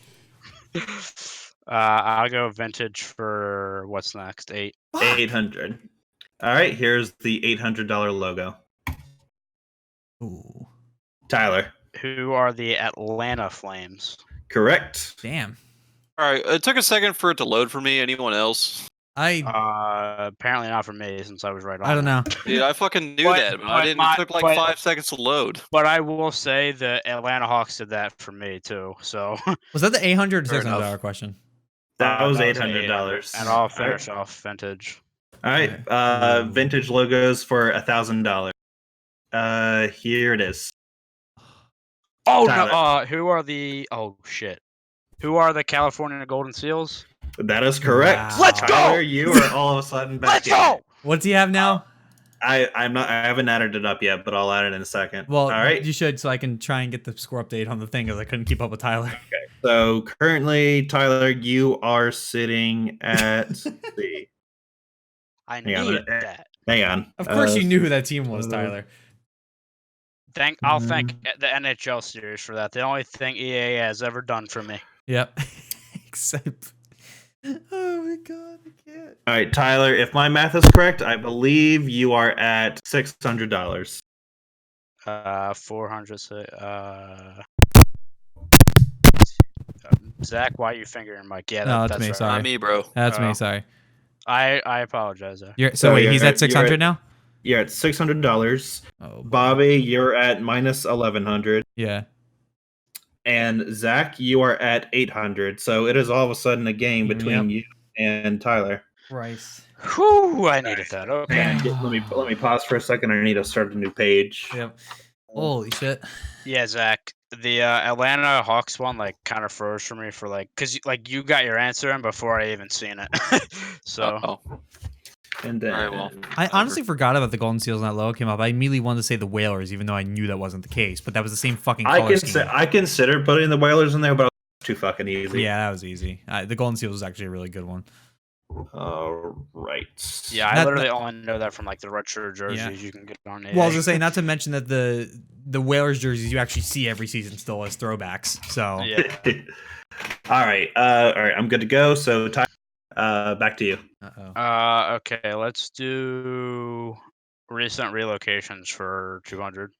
I'll go vintage for what's next? 8. 800. All right, here's the $800 logo. Ooh. Tyler. Who are the Atlanta Flames? Correct. Damn. All right, it took a second for it to load for me. Anyone else? Apparently not for me since I was right on. I don't know. Dude, I fucking knew But- that, but but it took like but- 5 seconds to load. But I will say the Atlanta Hawks did that for me too. So Was that the $800 or Fair $600 enough. question? That was that was $800. and I'll finish off vintage. All right. Okay. Vintage logos for $1,000. Here it is. Oh Tyler. no! Who are the? Oh shit! Who are the California Golden Seals? That is correct. Wow. Let's go! Tyler, you are all of a sudden back Let's in. go! What do you have now? I haven't added it up yet, but I'll add it in a second. Well, all right. you should, so I can try and get the score update on the thing because I couldn't keep up with Tyler. So currently, Tyler, you are sitting at the. I Hang on a needed minute. that. Eh, Hang on. Of course, you knew who that team was, Tyler. I'll thank the NHL series for that. The only thing EA has ever done for me. Yep. Except. Oh my god, I can't. All right, Tyler. If my math is correct, I believe you are at $600. 400. Zach, why are you fingering Mike? Yeah, No, that's me, right. sorry. Not me, bro. That's Oh. me, sorry. I apologize. Zach. So wait, you're he's at- at 600 now? you're at $600. Oh, boy. Bobby, you're at minus 1,100. Yeah. And Zach, you are at 800. So it is all of a sudden a game between you and Tyler. Rice. Whew, I needed that. Okay. Let me pause for a second. I need to start a new page. Yep. Holy shit. Yeah, Zach. The Atlanta Hawks one like kind of froze for me for because like you got your answer in before I even seen it. So. And then, All right, well, I honestly forgot about the Golden Seals and that logo came up. I immediately wanted to say the Whalers, even though I knew that wasn't the case. But that was the same fucking color scheme. I considered putting the Whalers in there, but it was too fucking easy. Yeah, that was easy. The Golden Seals was actually a really good one. Right. Yeah, I literally only know that from like the retro jerseys you can get on. Well, I was gonna say, not to mention that the Whalers jerseys you actually see every season still as throwbacks. So yeah. All right. I'm good to go. So, Ty, back to you. Okay, let's do recent relocations for 200.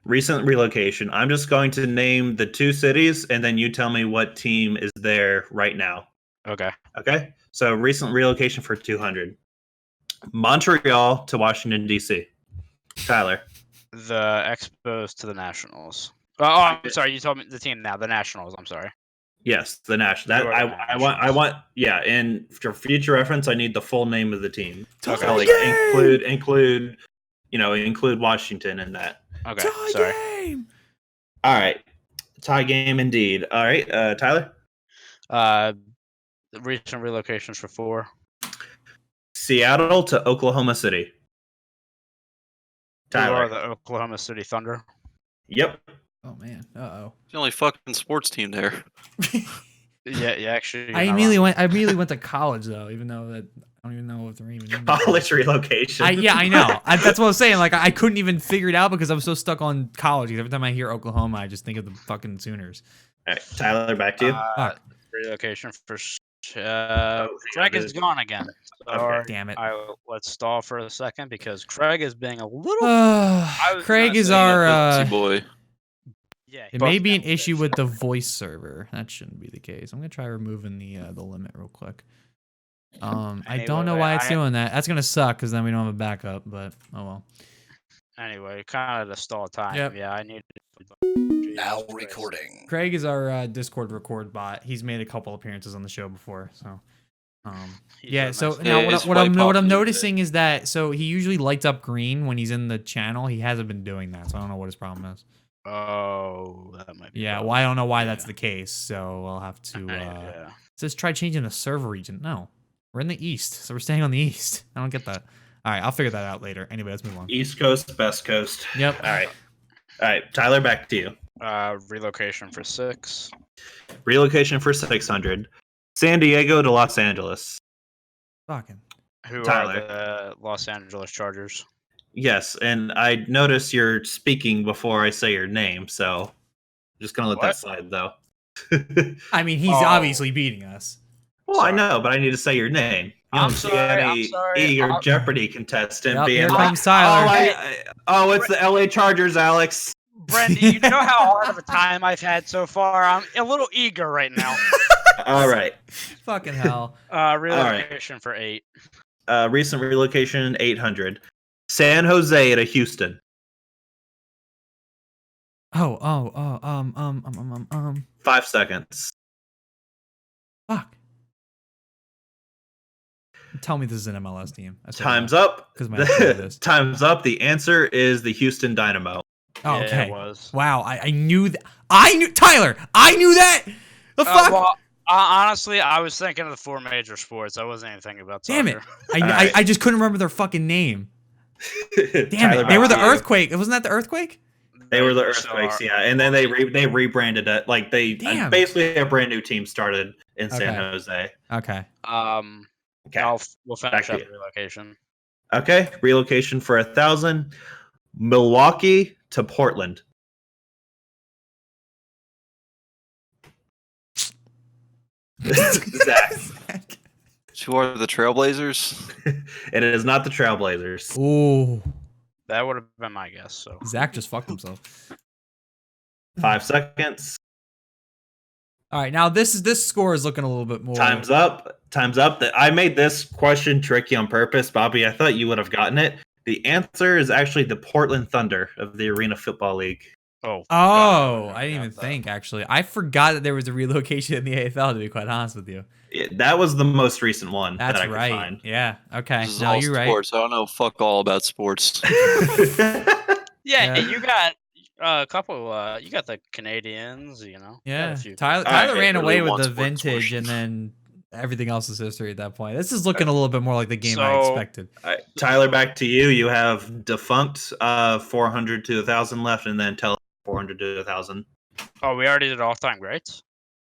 Recent relocation. I'm just going to name the two cities, and then you tell me what team is there right now. Okay. Okay. So, recent relocation for 200. Montreal to Washington, D.C. Tyler. The Expos to the Nationals. Oh, I'm sorry. You told me the team now. The Nationals. I'm sorry. Yes, the National. That I want. Yeah, and for future reference, I need the full name of the team. Okay. So, like include, include Washington in that. Okay. Tie Sorry. game. All right, tie game indeed. All right, Tyler. Recent relocations for 4. Seattle to Oklahoma City. Who are Tyler. the Oklahoma City Thunder? Yep. Oh man. It's the only fucking sports team there. Yeah, actually. I immediately went to college though, even though that I don't even know if they're even in there. College relocation. I know. That's what I was saying. Like I couldn't even figure it out because I was so stuck on college. Every time I hear Oklahoma, I just think of the fucking Sooners. All right, Tyler, back to you. Relocation for Craig is gone again. Okay. Damn it. Let's stall for a second because Craig is being a little. Craig is our. boy. Yeah, It may be an issue with the voice server. That shouldn't be the case. I'm gonna try removing the limit real quick. I don't know why it's doing that. That's gonna suck because then we don't have a backup. But oh well. Anyway, kind of the stall time. Yep. Yeah, I need. Now recording. Craig is our Discord record bot. He's made a couple appearances on the show before, so. Yeah. So now what I'm noticing is that he usually lights up green when he's in the channel. He hasn't been doing that, so I don't know what his problem is. Oh, that might be. Yeah. Well, I don't know why that's the case, so I'll have to. Yeah. It says try changing the server region. No, we're in the east, so we're staying on the east. I don't get that. All right, I'll figure that out later. Anyway, let's move on. East Coast, West Coast. Yep. All right, Tyler, back to you. Relocation for 6. Relocation for 600. San Diego to Los Angeles. Fucking. Who Tyler. are the Los Angeles Chargers? Yes, and I notice you're speaking before I say your name, so I'm just gonna let that slide though. I mean, he's obviously beating us. Well, I know, but I need to say your name. You I'm don't see sorry, any I'm sorry. eager Jeopardy contestant being here like, comes Tyler. it's the LA Chargers, Alex. Brendy, you know how hard of a time I've had so far? I'm a little eager right now. All right. Fucking hell. Relocation for 8. Recent relocation, 800. San Jose to Houston. 5 seconds. Fuck. Tell me this is an MLS team. Time's up. Time's up. The answer is the Houston Dynamo. Oh, Yeah, okay. it was. Wow, I knew that. I knew Tyler. I knew that. The fuck. Well, honestly, I was thinking of the 4 major sports. I wasn't even thinking about soccer. Damn it! I just couldn't remember their fucking name. Damn Tyler, it! They were the Earthquake. Wasn't that the Earthquake? They were the Earthquakes, yeah. And then they rebranded it. Like basically a brand new team started in San Jose. Okay. Okay. We'll finish up the relocation. Okay, relocation for 1,000. Milwaukee to Portland. Zach. Who are the Trailblazers? It is not the Trailblazers. Ooh. That would have been my guess. So Zach just fucked himself. 5 seconds. All right, now this score is looking a little bit more. Time's up. I made this question tricky on purpose, Bobby. I thought you would have gotten it The answer is actually the Portland Thunder of the Arena Football League. Oh, Oh, I didn't even think, actually. I forgot that there was a relocation in the AFL, to be quite honest with you. That was the most recent one That's that I could right. find. Yeah, okay. This is No, all you're sports. I don't know fuck all about sports. Yeah, Yeah. you got a couple. You got the Canadians. You know. You got Yeah, a few. Tyler I ran really away with want the sports vintage, portion. and then everything else is history at that point. This is looking a little bit more like the game I So- expected. All right, Tyler, back to you. You have defunct 400 to 1,000 left, and then tele 400 to 1,000. Oh, we already did all-time greats.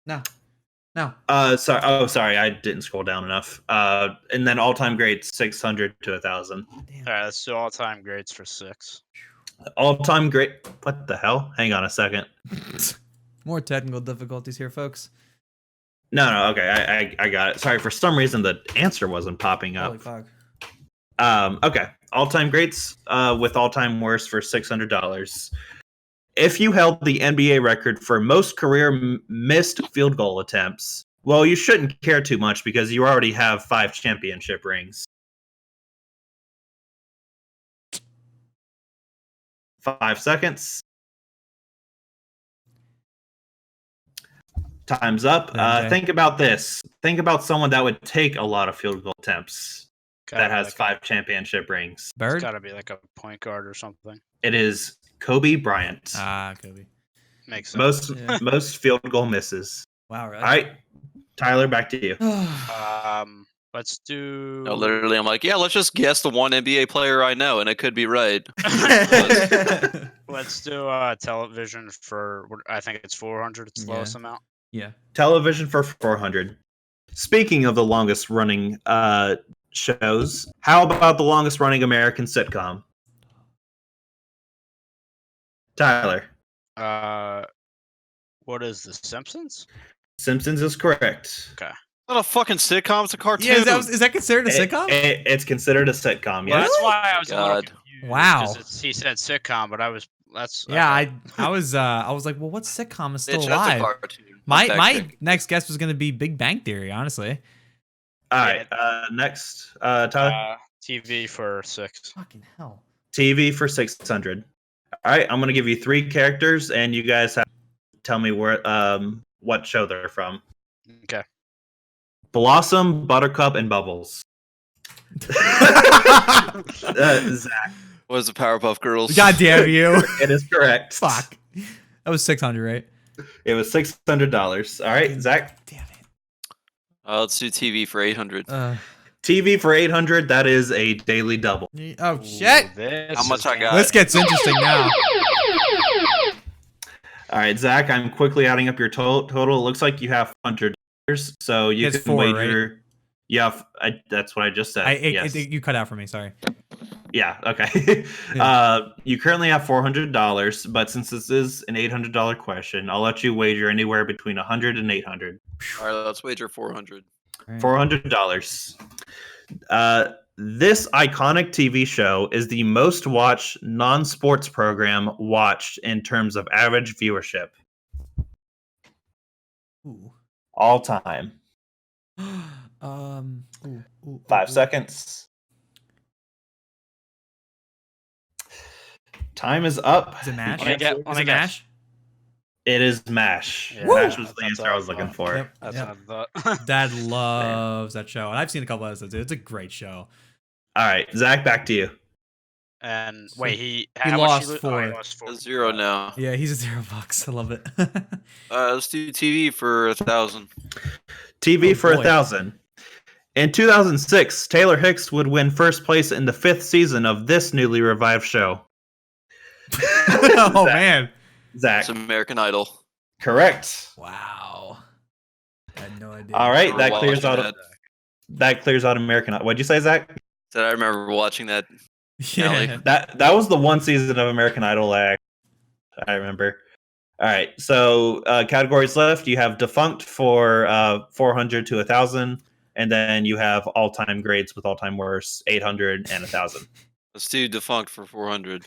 No. Sorry. Oh, sorry. I didn't scroll down enough. And then all-time greats 600 to 1,000. Damn. All right, let's do all-time greats for 6. All-time great. What the hell? Hang on a second. More technical difficulties here, folks. No. Okay, I got it. Sorry. For some reason, the answer wasn't popping Holy up. fuck. Okay. All-time greats with all-time worst for $600. If you held the NBA record for most career missed field goal attempts, well, you shouldn't care too much because you already have 5 championship rings. 5 seconds. Time's up. Okay. Think about this. Think about someone that would take a lot of field goal attempts that has 5 championship rings. It's Bird? got to be like a point guard or something. It is Kobe Bryant. Ah, Kobe. Makes sense. Most field goal misses. Wow, right? All right, Tyler, back to you. Let's do. No, literally, I'm like, yeah, let's just guess the one NBA player I know, and it could be right. Let's do television for. I think it's 400. It's the lowest amount. Yeah. Television for 400. Speaking of the longest running shows, how about the longest running American sitcom? Tyler. What is The Simpsons? Simpsons is correct. Not a fucking sitcom, it's a cartoon. Yeah, is that considered a sitcom? It's considered a sitcom, Well, yes. that's why I was a little God. confused. Wow. 'cause he said sitcom, but I was. That's Yeah, okay. I was like, well, what sitcom is still Bitch, that's a alive? cartoon. My Fact my check. next guess was gonna be Big Bang Theory, honestly. All right, next, Tyler. TV for 6. Fucking hell. TV for 600. All right, I'm going to give you 3 characters, and you guys have to tell me where, what show they're from. Okay. Blossom, Buttercup, and Bubbles. Zach, What is the Powerpuff Girls? God damn you. it is correct. Fuck. That was 600, right? It was $600. All right, Zach. Damn it. Let's do TV for 800. TV for 800. That is a daily double. Oh shit. How much I got? This gets interesting now. All right, Zach. I'm quickly adding up your total. It looks like you have $100, so you It's can 4, wager. right? Yeah, that's what I just said. Yes. You cut out for me. Sorry. Yeah, okay. You currently have $400, but since this is an $800 question, I'll let you wager anywhere between $100 and $800. All right, let's wager 400. $400. This iconic TV show is the most watched non-sports program watched in terms of average viewership. Ooh. All time. 5 seconds. Time is up. Is it MASH? Let me guess. Is it MASH? It is MASH. Yeah, MASH was the that's answer what I I was looking thought. for. Yep. That's Yep. what I thought. Dad loves that show, and I've seen a couple episodes. It's a great show. All right, Zach, back to you. And wait, He how much lost he 4. he lost 4. That's 0 now. Yeah, he's at $0. I love it. Let's do TV for 1,000. TV Oh, for boy. 1,000. In 2006, Taylor Hicks would win first place in the 5th season of this newly revived show. Oh man. Zach, It's American Idol. correct. Wow. I had no idea. All right, Never that watched clears out American Idol. What'd you say, Zach? Said I remember watching that. Yeah. That was the one season of American Idol I remember. All right, so categories left. You have defunct for 400 to 1,000, and then you have all-time grades with all-time worst 800 and 1,000. Let's do defunct for 400.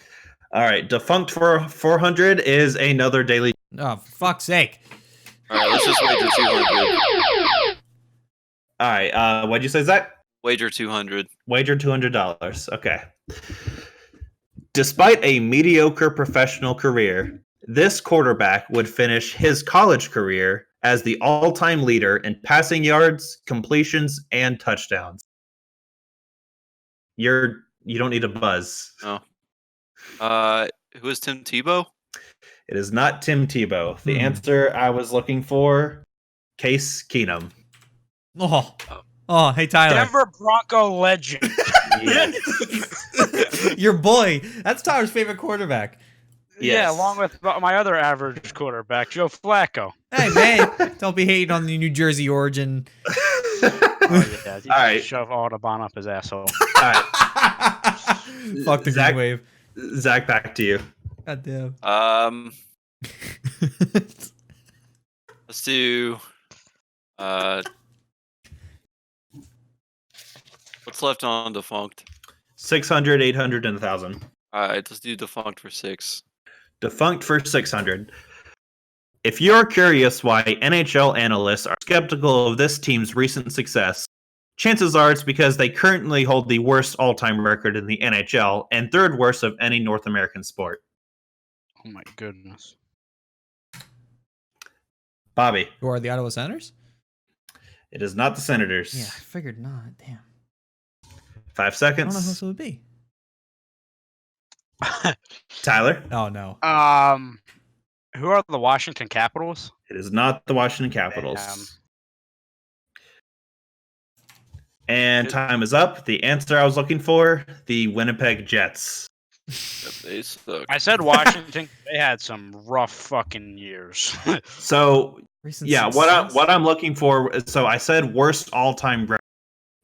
All right, defunct for 400 is another daily. Oh, for fuck's sake. All right, let's just wager 200. All right, what'd you say, Zach? Wager 200. Wager $200. Okay. Despite a mediocre professional career, this quarterback would finish his college career as the all-time leader in passing yards, completions, and touchdowns. You don't need a buzz. Oh. Who is Tim Tebow? It is not Tim Tebow. The answer I was looking for, Case Keenum. Oh, hey Tyler. Denver Bronco legend. Your boy. That's Tyler's favorite quarterback. Yeah, Yes. along with my other average quarterback, Joe Flacco. Hey man, don't be hating on the New Jersey origin. Oh, yeah, All right. Shove Audubon up his asshole. All right. Fuck the Zach- green wave. Zach, back to you. God damn. Let's do. What's left on defunct? 600, 800, and 1,000. All right, let's do defunct for 6. Defunct for 600. If you're curious why NHL analysts are skeptical of this team's recent success, chances are it's because they currently hold the worst all-time record in the NHL and third worst of any North American sport. Oh my goodness. Bobby, Who are the Ottawa Senators? it is not the Senators. Yeah, I figured not. Damn. 5 I don't know who seconds. else it would be. Tyler, Oh no. Who are the Washington Capitals? it is not the Washington Capitals. Damn. And time is up. The answer I was looking for, the Winnipeg Jets. They suck. I said Washington. They had some rough fucking years. So Recent yeah, success? what I'm looking for. So I said worst all-time record.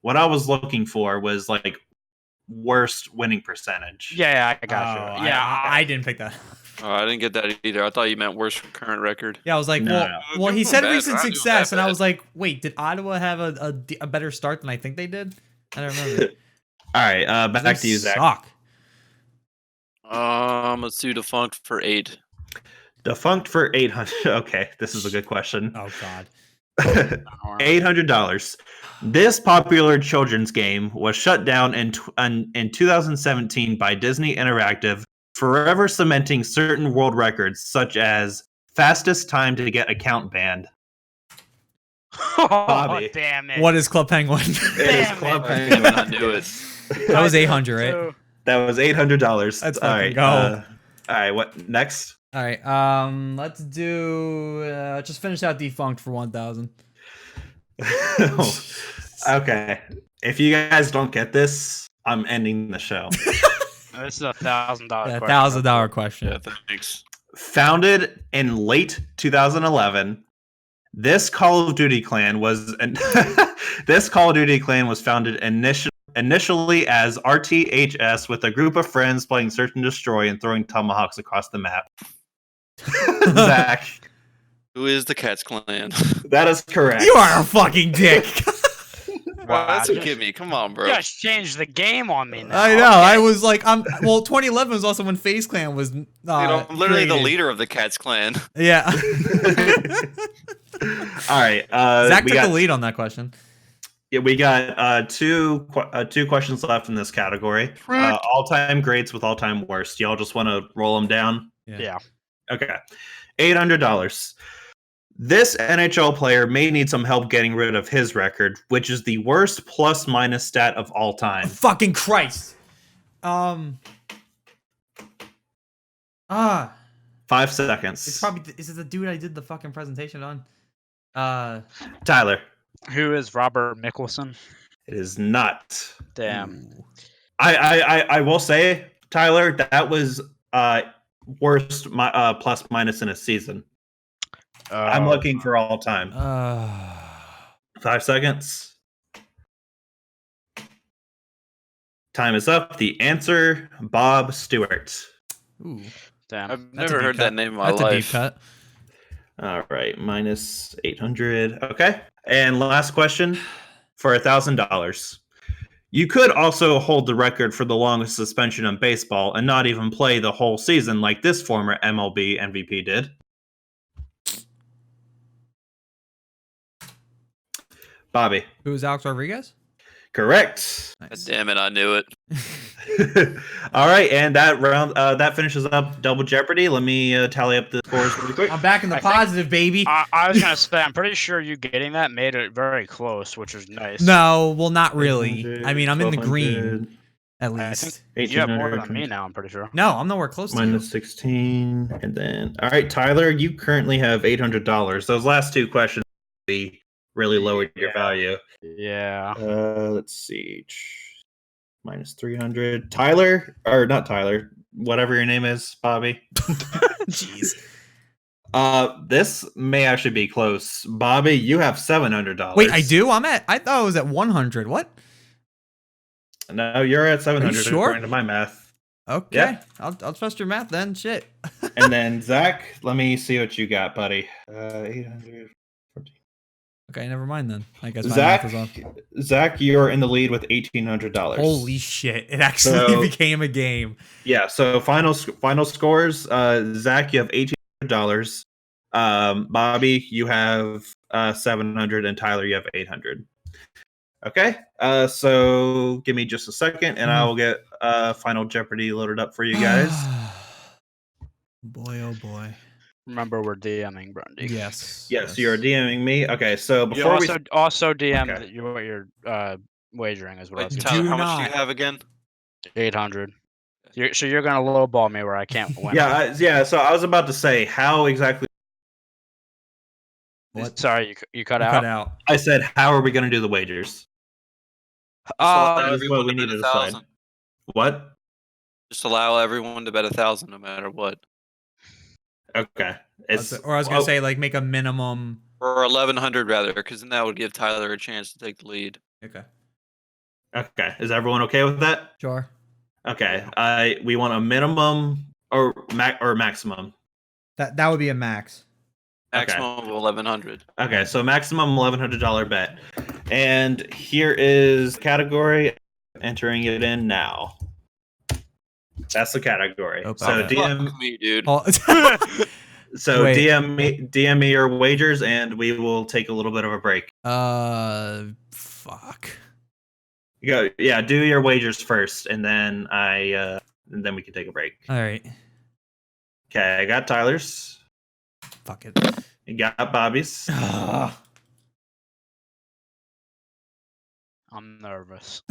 What I was looking for was like worst winning percentage. Yeah, I got Oh, you. Yeah, I didn't pick that. Oh, I didn't get that either. I thought you meant worst current record. Yeah, I was like, No, well, he said Bad, recent not doing success, that and I bad. was like, wait, did Ottawa have a better start than I think they did? I don't remember. All right, back They to you, Zach. suck. Let's do defunct for 8. Defunct for 800. Okay, this is a good question. Oh god. $800. This popular children's game was shut down in 2017 by Disney Interactive, forever cementing certain world records, such as fastest time to get account banned. Bobby. Oh, damn it. What is Club Penguin? It is Damn Club Damn it, Penguin. I knew it. That was 800, right? That was $800. Let's all fucking right. go. All right. What next? All right. Let's do. Just finish out defunct for 1,000. Okay. If you guys don't get this, I'm ending the show. This is $1,000 Yeah, question. $1,000 question. Yeah, thanks. Founded in late 2011, this Call of Duty clan was founded initially as RTHS with a group of friends playing Search and Destroy and throwing tomahawks across the map. Zach, Who is the Cats Clan? that is correct. You are a fucking dick. Wow, that's just- what give me. Come on, bro. You just changed the game on me now. I know. Okay. I was like, well, 2011 was also when FaZe Clan was. Dude, I'm literally the created. leader of the Cats Clan. Yeah. All right. Zach we took got, the lead on that question. Yeah, we got two questions left in this category. All-time greats with all-time worst. Y'all just want to roll them down? Yeah. Okay. $800. This NHL player may need some help getting rid of his record, which is the worst plus-minus stat of all time. Fucking Christ. 5 seconds. It's probably. Is it the dude I did the fucking presentation on? Tyler. Who is Robert Mickelson? It is not. Damn. I will say, Tyler, that was worst plus minus in a season. I'm looking for all time. 5 seconds. Time is up. The answer, Bob Stewart. Ooh. Damn. I've That's a never deep heard cut. that name in my That's a deep life. cut. All right, minus 800. Okay. And last question for $1,000. You could also hold the record for the longest suspension in baseball and not even play the whole season like this former MLB MVP did. Bobby. Who was Alex Rodriguez? Correct. God damn it, I knew it. All right, and that round that finishes up Double Jeopardy. Let me tally up the scores really quick. I'm back in the positive, baby. I was gonna say, I'm pretty sure you getting that made it very close, which is nice. No, well, not really. I mean, I'm in the 1200, green, at I least. think you have more 1800, than me now. I'm pretty sure. No, I'm nowhere close to you. minus 16, and then all right, Tyler, you currently have $800. Those last two questions really lowered your value. Yeah. Let's see. Minus 300. Tyler, or not Tyler, whatever your name is, Bobby. Jeez. This may actually be close. Bobby, you have $700. Wait, I do? I thought I was at 100. What? No, you're at 700 sure? according to my math. Okay. Yeah. I'll trust your math then. Shit. And then Zach, let me see what you got, buddy. 800. Okay, never mind then. I guess my math is off. Zach, you're in the lead with $1,800. Holy shit! It actually became a game. Yeah. So final scores. Zach, you have $1,800. Bobby, you have 700, and Tyler, you have 800. Okay. So give me just a second, and I will get Final Jeopardy loaded up for you guys. Boy, oh boy. Remember, we're DMing Brendy. Yes. Yes, you're DMing me. Okay, so You before also DM Okay. what you're wagering as well. Wait, Tyler, how much do you have again? 800. So you're gonna lowball me where I can't win. yeah. So I was about to say how exactly. What? Sorry, you cut You out. cut out. I said, how are we going to do the wagers? That is what we need to decide. What? Just allow everyone to bet 1,000 no matter what. Okay. I was gonna say like make a minimum. Or 1,100 rather, because then that would give Tyler a chance to take the lead. Okay. Okay. Is everyone okay with that? Sure. Okay. We want a minimum or maximum. That would be a max. Maximum of 1,100. Okay, so maximum $1,100 bet. And here is category. Entering it in now. That's the category. Oh, so okay. Fuck me, dude. So Wait. DM me your wagers, and we will take a little bit of a break. Fuck. Do your wagers first, and then then we can take a break. All right. Okay, I got Tyler's. Fuck it. You got Bobby's. I'm nervous.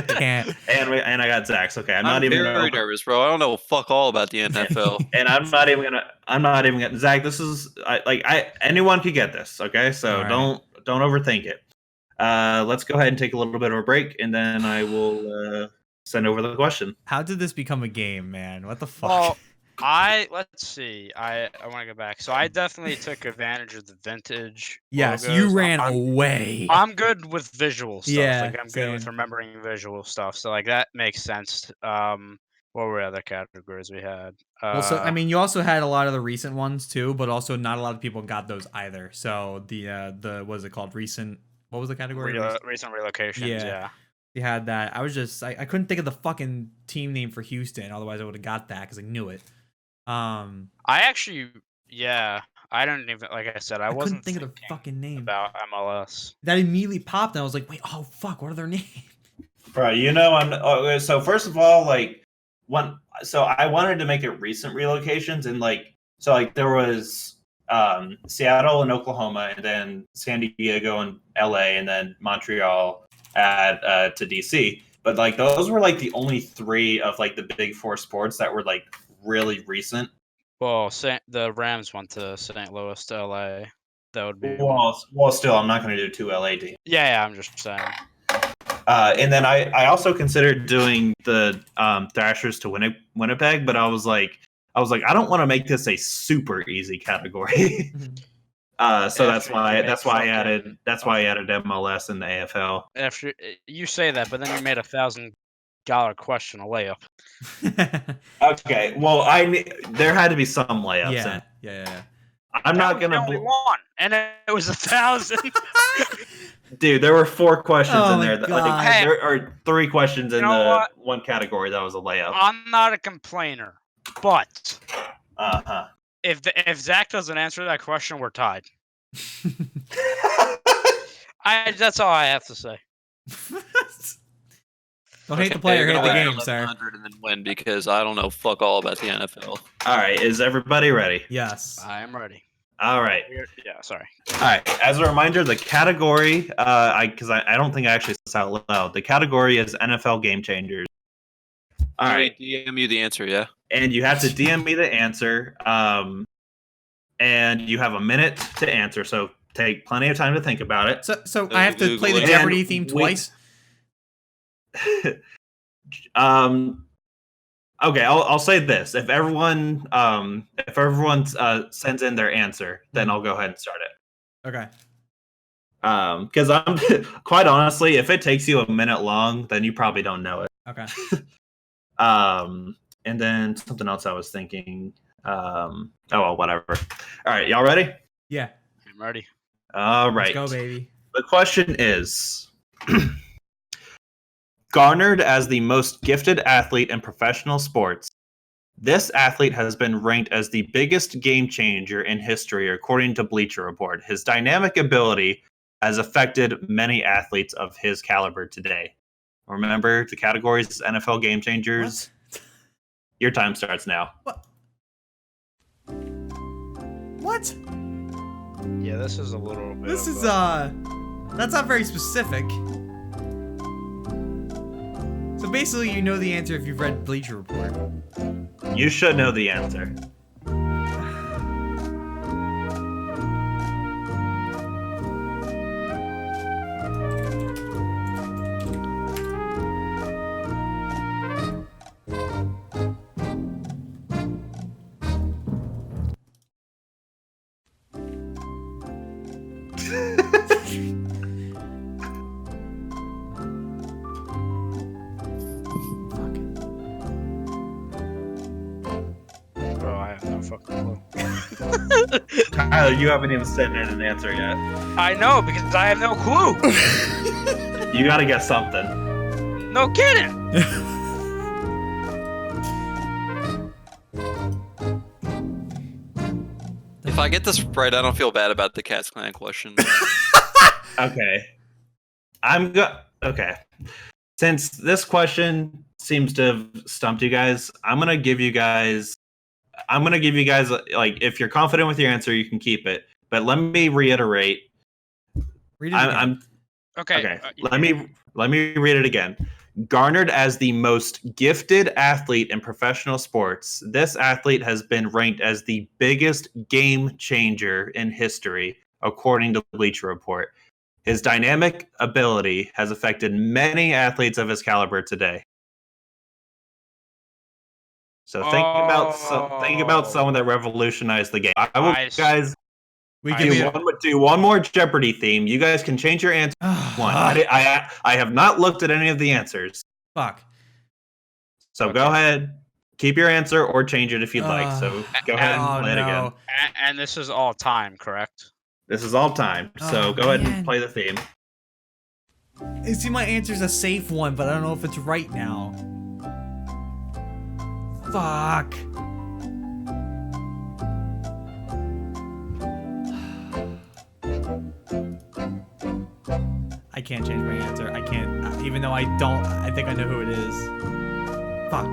Can't. and I got Zach's. Okay, I'm not even very nervous, bro. I don't know fuck all about the NFL. And I'm not even gonna. Zach, this is anyone could get this. Okay, so right. don't overthink it. Let's go ahead and take a little bit of a break, and then I will send over the question. How did this become a game, man? What the fuck? Well, let's see. I want to go back. So I definitely took advantage of the vintage. Yes, logos. you ran away. I'm good with visual stuff. Yeah, Like I'm good with same. remembering visual stuff. So like that makes sense. What were other categories we had? Well, so I mean, you also had a lot of the recent ones too, but also not a lot of people got those either. So the what is it called? Recent. What was the category? Recent relocations. Yeah. You had that. I couldn't think of the fucking team name for Houston. Otherwise, I would have got that because I knew it. I actually, I don't even, like I said, I wasn't couldn't think of the fucking name about MLS. That immediately popped, and I was like, wait, oh fuck, what are their names? Bro, so first of all, I wanted to make it recent relocations, and there was Seattle and Oklahoma, and then San Diego and LA, and then Montreal to DC. But those were the only three of the big four sports that were really recent. Well, the Rams went to St. Louis to LA. That would be well. Still, I'm not going to do two LA teams. Yeah, I'm just saying. And then I also considered doing the Thrashers to Winnipeg, but I was like, I don't want to make this a super easy category. So that's why I added MLS and the AFL. After you say that, but then you made $1,000 question a layup. Okay, well, there had to be some layups. Yeah. I'm not gonna. Only one, and it was 1,000. Dude, there were 4 questions in there. God. There are 3 questions in the one category that was a layup. I'm not a complainer, but Uh-huh. If Zach doesn't answer that question, we're tied. That's all I have to say. Don't hate the Hey, player, you're hate the gonna win game, sir. 1100 and then win because I don't know fuck all about the NFL. All right, is everybody ready? Yes. I am ready. All right. Yeah, sorry. All right. As a reminder, the category, because I don't think I actually said this out loud. The category is NFL game changers. All right, DM you the answer, yeah. and you have to DM me the answer. And you have a minute to answer, so take plenty of time to think about it. So I have to play the And Jeopardy theme we- twice. Okay, I'll say this: if everyone sends in their answer, then I'll go ahead and start it. Okay. Because I'm quite honestly, if it takes you a minute long, then you probably don't know it. Okay. And then something else I was thinking. Oh well, whatever. All right, y'all ready? Yeah. I'm ready. All right. Let's go, baby. The question is garnered as the most gifted athlete in professional sports. This athlete has been ranked as the biggest game changer in history, according to Bleacher Report. His dynamic ability has affected many athletes of his caliber today. Remember, the categories is NFL game changers. What? Your time starts now. What? Yeah, this is a little bit. This of is that's not very specific. So basically, you know the answer if you've read Bleacher Report. You should know the answer. Oh, I have no fucking clue. Tyler, you haven't even sent in an answer yet. I know because I have no clue. You gotta get something. No kidding. If I get this right, I don't feel bad about the Cats Clan question. Okay. Okay. Since this question seems to have stumped you guys, I'm gonna give you guys like, if you're confident with your answer, you can keep it. But let me reiterate. Read it again. I'm Okay. okay. Let me read it again. Garnered as the most gifted athlete in professional sports, this athlete has been ranked as the biggest game changer in history, according to Bleacher Report. His dynamic ability has affected many athletes of his caliber today. So think about someone that revolutionized the game. I will, guys. We do one more Jeopardy theme. You guys can change your answer. One. I have not looked at any of the answers. Fuck. So go ahead, keep your answer or change it if you'd like. So go ahead and play it again. And this is all time, correct? This is all time. So go ahead and play the theme. You see, my answer's a safe one, but I don't know if it's right now. Fuck. I can't change my answer. I can't, even though I don't. I think I know who it is. Fuck.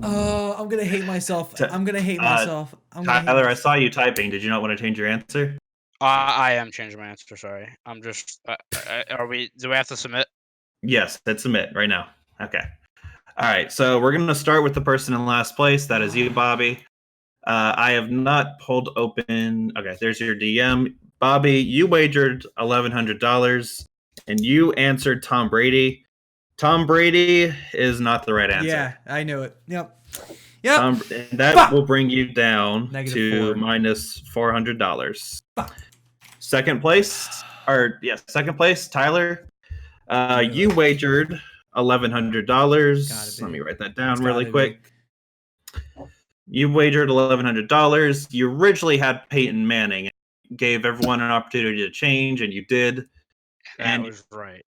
Oh, I'm gonna hate myself. I'm gonna hate myself. Tyler, I saw you typing. Did you not want to change your answer? I am changing my answer. Sorry, I'm just. Are we? Do we have to submit? Yes, hit submit right now. Okay. All right. So we're gonna start with the person in last place. That is you, Bobby. I have not pulled open. Okay, there's your DM, Bobby. You wagered $1,100, and you answered Tom Brady. Tom Brady is not the right answer. Yeah, I knew it. Yep. That will bring you down to -4. minus $400. Second place, Tyler. You wagered $1,100. Let me write that down really quick. You wagered $1,100. You originally had Peyton Manning. Gave everyone an opportunity to change, and you did. That was right.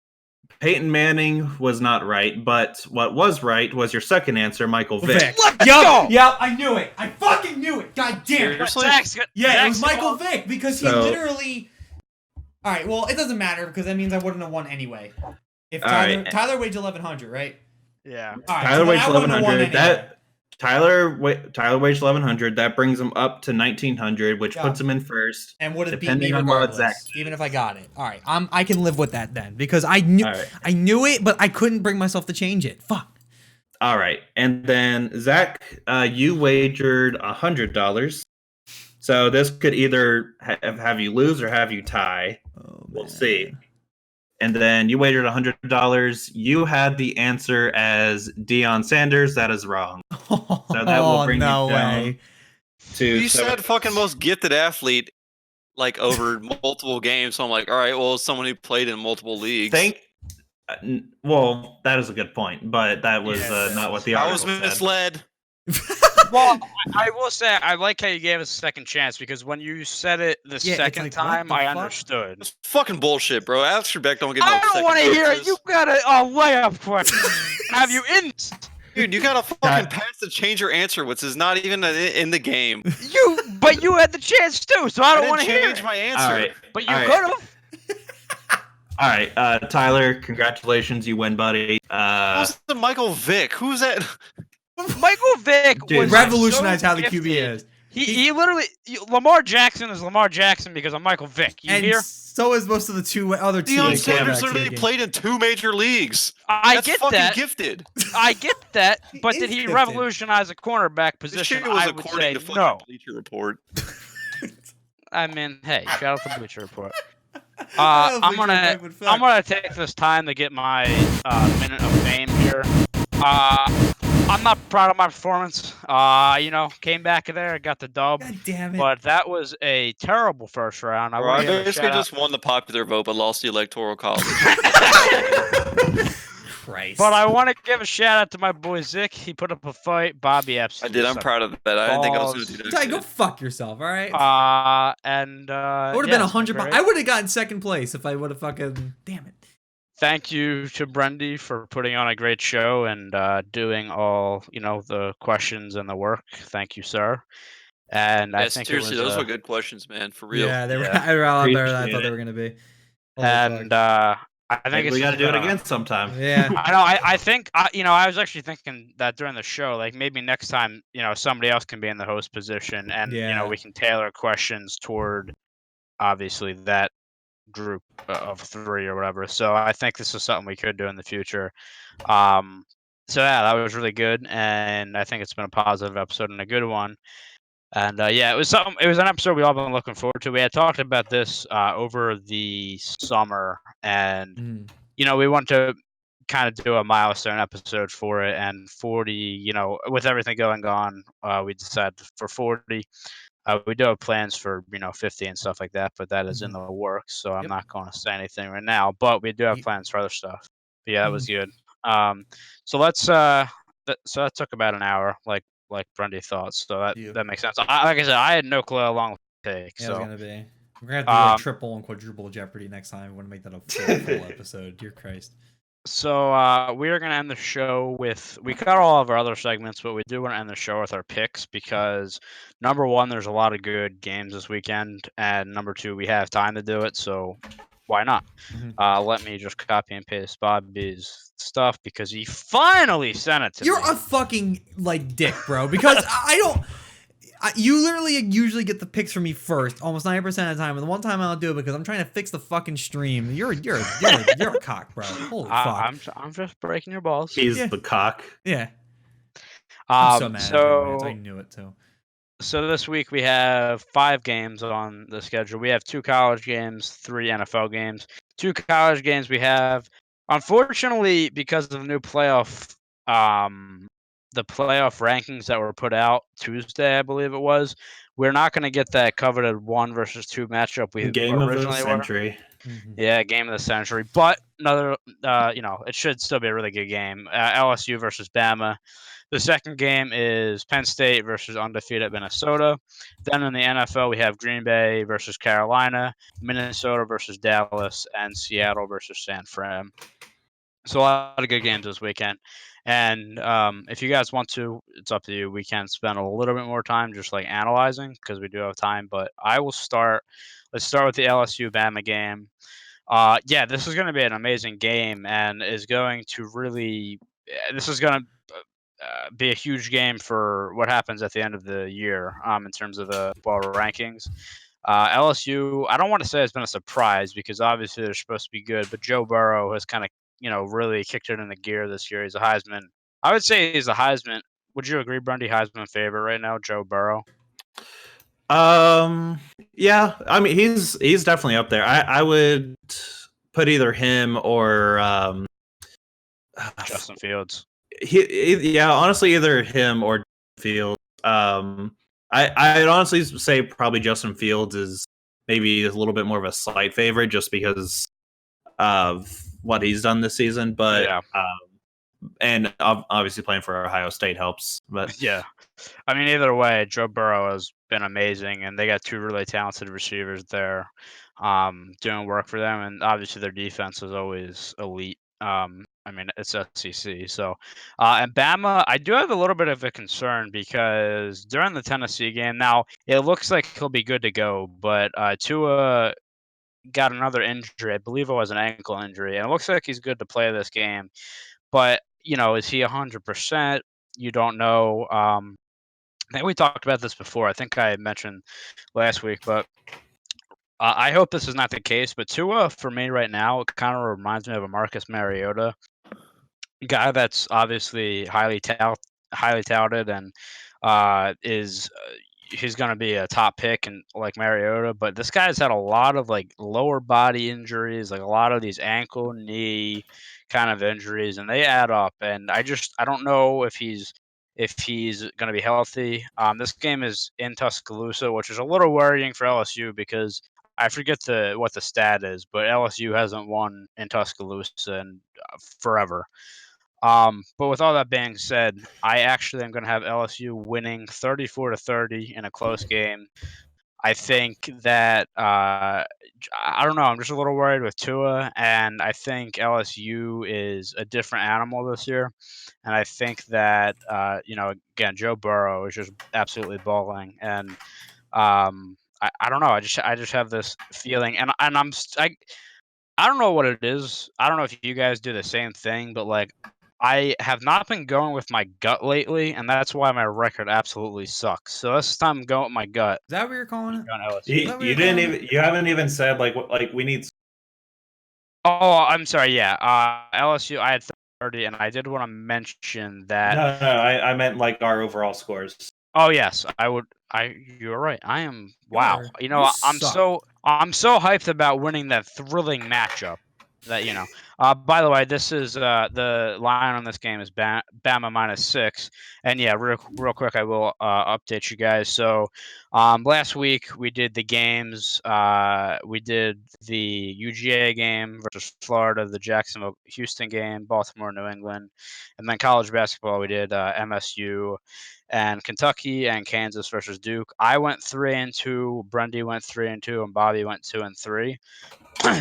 Peyton Manning was not right, but what was right was your second answer, Michael Vick. Yep, I knew it. I fucking knew it. God damn it. Seriously? Yeah, it was Michael Vick because he literally. All right, well, it doesn't matter because that means I wouldn't have won anyway. If Tyler waged 1,100, right? Yeah. All right, Tyler so waged I wouldn't have won 1,100. anyway. Tyler waged 1,100. That brings him up to 1,900, which puts him in first. And would have beat me depending on what regardless, Zach. even if I got it. All right, I can live with that then because I knew it, but I couldn't bring myself to change it. Fuck. All right, and then Zach, you wagered $100. So this could either have you lose or have you tie. Oh, we'll see. And then you wagered $100. You had the answer as Deion Sanders. That is wrong. So that will bring you down to. You said fucking most gifted athlete, like over multiple games. So I'm like, all right, well, someone who played in multiple leagues. Well, that is a good point, but that was not what the article said. I was misled. Well, I will say I like how you gave us a second chance because when you said it the second time, I understood. It's fucking bullshit, bro. Alex Trebek don't get no second I don't want to hear it. You got a layup question. Have you in? Dude, you got a fucking pass to change your answer, which is not even in the game. But you had the chance too, so I don't want to change my answer. All right. But you could have. All right, Tyler, congratulations, you win, buddy. Who's the Michael Vick? Who's that? Michael Vick was revolutionized so how the QB is. He literally Lamar Jackson is Lamar Jackson because of Michael Vick. You hear? So is most of the other two. Deion Sanders literally played in 2 major leagues. That's fucking that. Gifted. I get that, but did he revolutionize the cornerback position? This shit was I would according say to no. Bleacher Report. I mean, hey, shout out to Bleacher Report. I'm gonna take this time to get my minute of fame here. I'm not proud of my performance. Came back there, got the dub. God damn it. But that was a terrible first round. I basically just won the popular vote, but lost the electoral college. Christ. But I want to give a shout out to my boy Zick. He put up a fight. Bobby absolutely. I did. I'm proud of that. I didn't think I was going to do that. Ty, go fuck yourself, all right? It would have been $100. I would have gotten second place if I would have fucking. Damn it. Thank you to Brendy for putting on a great show and doing all the questions and the work. Thank you, sir. And I think seriously, those were good questions, man. For real. Yeah, they were a lot better than I thought they were gonna be. I think we got to do it again sometime. Yeah, I know. I think I was actually thinking that during the show, like maybe next time, somebody else can be in the host position, and we can tailor questions toward obviously that group of 3 or whatever. So I think this is something we could do in the future. So yeah, that was really good, and I think it's been a positive episode and a good one. And it was something. It was an episode we all been looking forward to. We had talked about this over the summer, and we want to kind of do a milestone episode for it. And 40, with everything going on, we decided for 40. We do have plans for 50 and stuff like that, but that is in the works. So I'm not going to say anything right now. But we do have plans for other stuff. But yeah, that was good. So let's. So that took about an hour, like Brendy thought. So that makes sense. Like I said, I had no clue how long it would take. Yeah, so it's gonna be. We're gonna have to do like triple and quadruple Jeopardy next time. We want to make that a full episode. Dear Christ. So we are gonna end the show with. We cut all of our other segments, but we do want to end the show with our picks because number one, there's a lot of good games this weekend, and number two, we have time to do it. So why not? Let me just copy and paste Bobby's stuff because he finally sent it to me. You're a fucking dick, bro. Because I don't. You literally usually get the picks from me first, almost 90% of the time, and the one time I'll do it because I'm trying to fix the fucking stream. You're a cock, bro. Holy fuck! I'm just breaking your balls. He's the cock. Yeah. I'm so mad. So I knew it too. So this week we have 5 games on the schedule. We have 2 college games, 3 NFL games. 2 college games we have. Unfortunately, because of the new playoff, the playoff rankings that were put out Tuesday, I believe it was, we're not going to get that coveted 1 versus 2 matchup we game originally of the century. Yeah, game of the century. But another, it should still be a really good game. LSU versus Bama. The second game is Penn State versus undefeated Minnesota. Then in the NFL, we have Green Bay versus Carolina, Minnesota versus Dallas, and Seattle versus San Fran. So a lot of good games this weekend. And if you guys want to, it's up to you. We can spend a little bit more time just like analyzing because we do have time. But I will start. Let's start with the LSU Bama game. Yeah, this is going to be an amazing game and is going to really. This is going to be a huge game for what happens at the end of the year in terms of the ball rankings. LSU, I don't want to say it's been a surprise because obviously they're supposed to be good, but Joe Burrow has kind of, really kicked it into gear this year. He's a Heisman. I would say he's a Heisman. Would you agree, Brendy? Heisman favorite right now, Joe Burrow? Yeah, I mean he's definitely up there. I would put either him or Justin Fields. Yeah, honestly, either him or Fields. I'd honestly say probably Justin Fields is maybe a little bit more of a slight favorite just because of what he's done this season. But Yeah. And obviously playing for Ohio State helps. But Yeah. I mean, either way, Joe Burrow has been amazing, and they got two really talented receivers there doing work for them. And obviously, their defense is always elite. I mean, it's SEC. So, and Bama, I do have a little bit of a concern because during the Tennessee game, now it looks like he'll be good to go, but Tua got another injury. I believe it was an ankle injury, and it looks like he's good to play this game. But, is he 100%? You don't know. I think we talked about this before. I think I mentioned last week, but I hope this is not the case. But Tua, for me right now, kind of reminds me of a Marcus Mariota, guy that's obviously highly touted, and is he's going to be a top pick and like Mariota. But this guy's had a lot of like lower body injuries, like a lot of these ankle, knee kind of injuries, and they add up. And I don't know if he's going to be healthy. This game is in Tuscaloosa, which is a little worrying for LSU because I forget what the stat is, but LSU hasn't won in Tuscaloosa in forever. But with all that being said, I actually am going to have LSU winning 34-30 in a close game. I think that I don't know. I'm just a little worried with Tua, and I think LSU is a different animal this year. And I think that again, Joe Burrow is just absolutely balling, and I don't know. I just have this feeling, and I don't know what it is. I don't know if you guys do the same thing, but like I have not been going with my gut lately, and that's why my record absolutely sucks. So this time I'm going with my gut. Is that what you're calling it? On LSU. you haven't even said like what we need. Oh, I'm sorry. Yeah, LSU. I had 30, and I did want to mention that. No, I meant like our overall scores. Oh yes, I would. You're right. I am. Wow. I'm suck. I'm so hyped about winning that thrilling matchup. That By the way, this is the line on this game is Bama -6, and yeah, real quick, I will update you guys. So, last week we did the games. We did the UGA game versus Florida, the Jacksonville Houston game, Baltimore New England, and then college basketball we did MSU and Kentucky and Kansas versus Duke. I went 3-2, Brendy went 3-2, and Bobby went 2-3.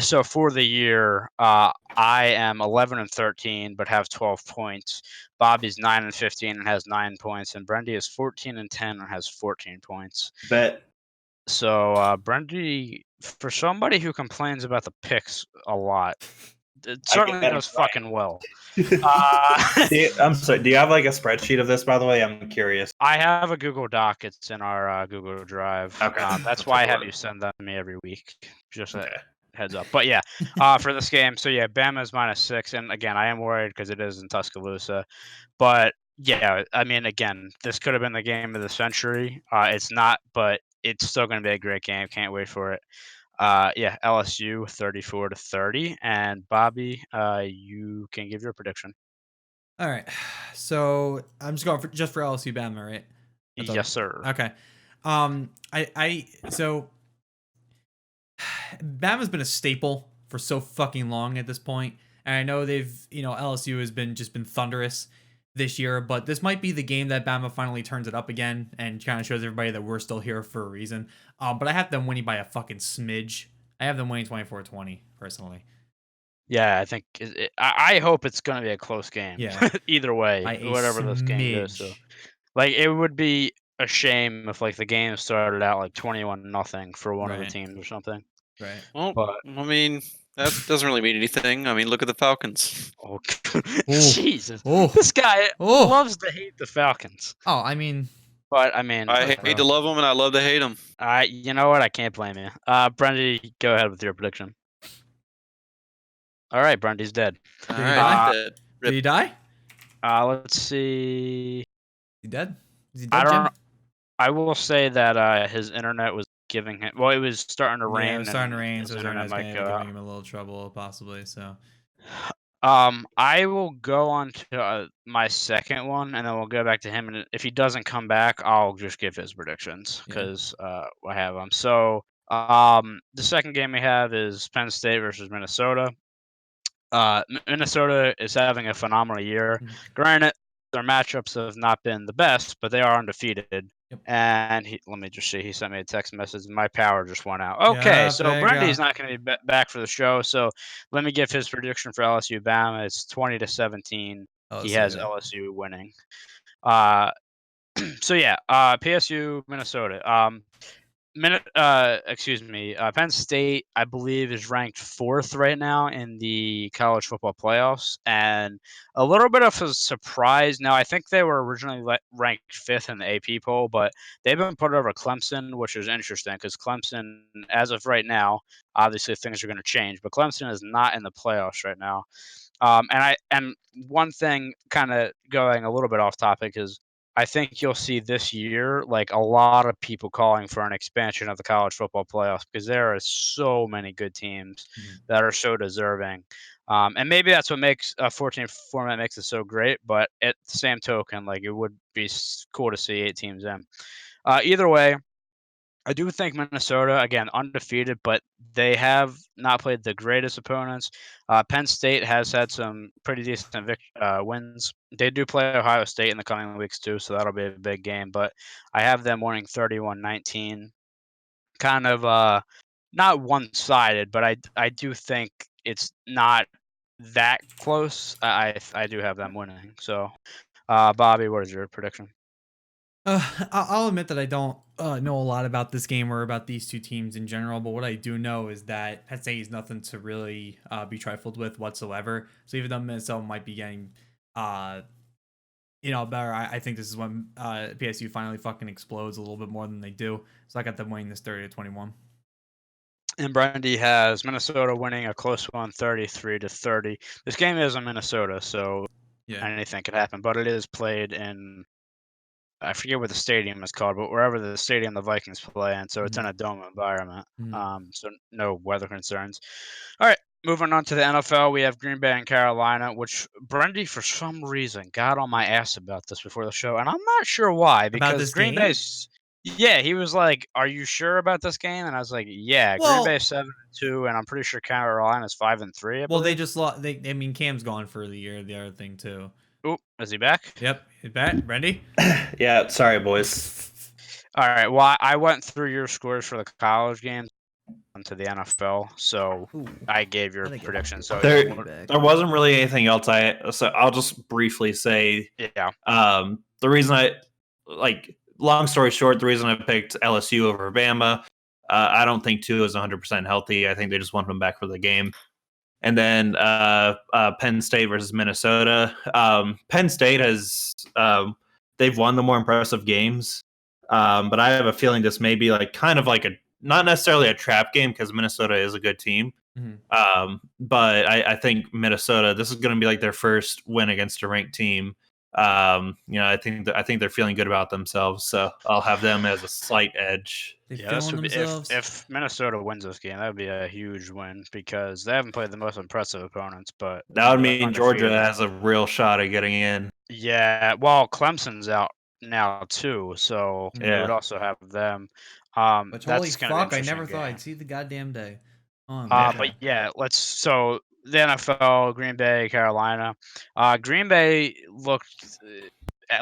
So for the year, I am 11-13, but have 12 points. Bobby's 9-15 and has 9 points, and Brendy is 14-10 and has 14 points. Bet. So Brendy, for somebody who complains about the picks a lot, it certainly does fucking well. I'm sorry. Do you have like a spreadsheet of this? By the way, I'm curious. I have a Google Doc. It's in our Google Drive. Okay. That's why I have you send that to me every week. Just a heads up. But yeah, for this game, so yeah, Bama's -6, and again, I am worried because it is in Tuscaloosa. But yeah, I mean, again, this could have been the game of the century. It's not, but it's still going to be a great game. Can't wait for it. Yeah, LSU 34-30, and Bobby, you can give your prediction. All right, so I'm just going for LSU Bama, right? Yes, sir. Okay. So Bama's been a staple for so fucking long at this point, and I know LSU has been thunderous this year, but this might be the game that Bama finally turns it up again and kind of shows everybody that we're still here for a reason. But I have them winning by a fucking smidge. I have them winning 24-20 personally. Yeah, I think I hope it's going to be a close game. Yeah. Either way, By a whatever this game goes. So, smidge. like, it would be a shame if like the game started out like 21-0 for one of the Right. teams or something. Right. Well, But I mean, that doesn't really mean anything. I mean, look at the Falcons. oh, Oh. Jesus, Oh. this guy Oh. loves to hate the Falcons. Oh, I mean, But I mean, I bro. hate to love them and I love to hate them. you know what? I can't blame you. Brendy, go ahead with your prediction. All right, Brendy's dead. All he right, die? he's dead. Did he die? Let's see. He dead? Is he I dead, don't. Jim? I will say that his internet was giving him. Well, it was starting to rain. Yeah, it was starting to and rain, his so his internet internet's might gonna go be out. giving him a little trouble, possibly. So. I will go on to my second one, and then we'll go back to him. And if he doesn't come back, I'll just give his predictions Yeah. because I have them. So, the second game we have is Penn State versus Minnesota. Minnesota is having a phenomenal year. Mhm. Granted, their matchups have not been the best, but they are undefeated. Yep. And let me just see. He sent me a text message. My power just went out. Okay, Yeah, so there you Brendy's go. not going to be back for the show. So let me give his prediction for LSU Bama. It's 20-17. He has LSU. LSU winning. So yeah, PSU Minnesota. Penn State, I believe, is ranked 4th right now in the college football playoffs, and a little bit of a surprise. Now, I think they were originally ranked 5th in the AP poll, but they've been put over Clemson, which is interesting because Clemson, as of right now, obviously things are going to change, but Clemson is not in the playoffs right now. And one thing, kind of going a little bit off topic, is I think you'll see this year like a lot of people calling for an expansion of the college football playoffs because there are so many good teams that are so deserving. And maybe that's what makes a 14 format makes it so great. But at the same token, like it would be cool to see 8 teams in. Either way, I do think Minnesota, again, undefeated, but they have not played the greatest opponents. Penn State has had some pretty decent wins. They do play Ohio State in the coming weeks, too, so that'll be a big game. But I have them winning 31-19. Kind of not one-sided, but I do think it's not that close. I do have them winning. So, Bobby, what is your prediction? I'll admit that I don't know a lot about this game or about these two teams in general, but what I do know is that Penn State is nothing to really be trifled with whatsoever. So even though Minnesota might be getting, better, I think this is when PSU finally fucking explodes a little bit more than they do. So I got them winning this 30-21. And Brendy has Minnesota winning a close one, 33-30. This game is in Minnesota, so anything could happen. But it is played in, I forget what the stadium is called, but wherever the stadium the Vikings play in. So it's in a dome environment. So no weather concerns. All right, moving on to the NFL, we have Green Bay and Carolina, which Brendy, for some reason, got on my ass about this before the show, and I'm not sure why. Because this Green game? Bay's, yeah, he was like, "Are you sure about this game?" And I was like, "Yeah." Well, Green Bay 7-2, and I'm pretty sure Carolina's 5-3. Well, they just lost. Cam's gone for the year. The other thing too. Oh, is he back? Yep, he's back. Brendy? Yeah, sorry, boys. All right. Well, I went through your scores for the college games into the NFL, so I gave your prediction. So there wasn't really anything else. So I'll just briefly say, yeah. The reason long story short, the reason I picked LSU over Bama, I don't think Tua is 100% healthy. I think they just want him back for the game. And then Penn State versus Minnesota. Penn State has they've won the more impressive games, but I have a feeling this may be not necessarily a trap game because Minnesota is a good team. But I think Minnesota, this is going to be like their first win against a ranked team. I think they're feeling good about themselves, so I'll have them as a slight edge. This would be, if Minnesota wins this game, that would be a huge win because they haven't played the most impressive opponents. But that would mean Georgia has a real shot at getting in. Yeah, well, Clemson's out now too, so we would also have them. But holy fuck, I never thought I'd see the goddamn day. But yeah, so the NFL, Green Bay, Carolina. Green Bay looked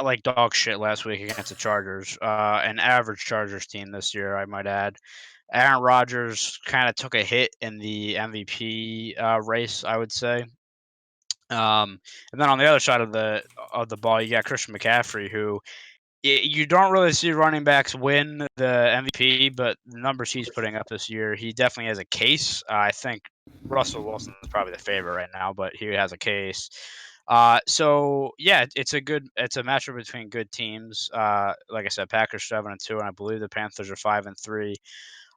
like dog shit last week against the Chargers. An average Chargers team this year, I might add. Aaron Rodgers kind of took a hit in the MVP race, I would say. And then on the other side of the ball, you got Christian McCaffrey, who you don't really see running backs win the MVP, but the numbers he's putting up this year, he definitely has a case. I think Russell Wilson is probably the favorite right now, but he has a case. So yeah, it's a matchup between good teams. Like I said, Packers 7-2, and I believe the Panthers are 5-3.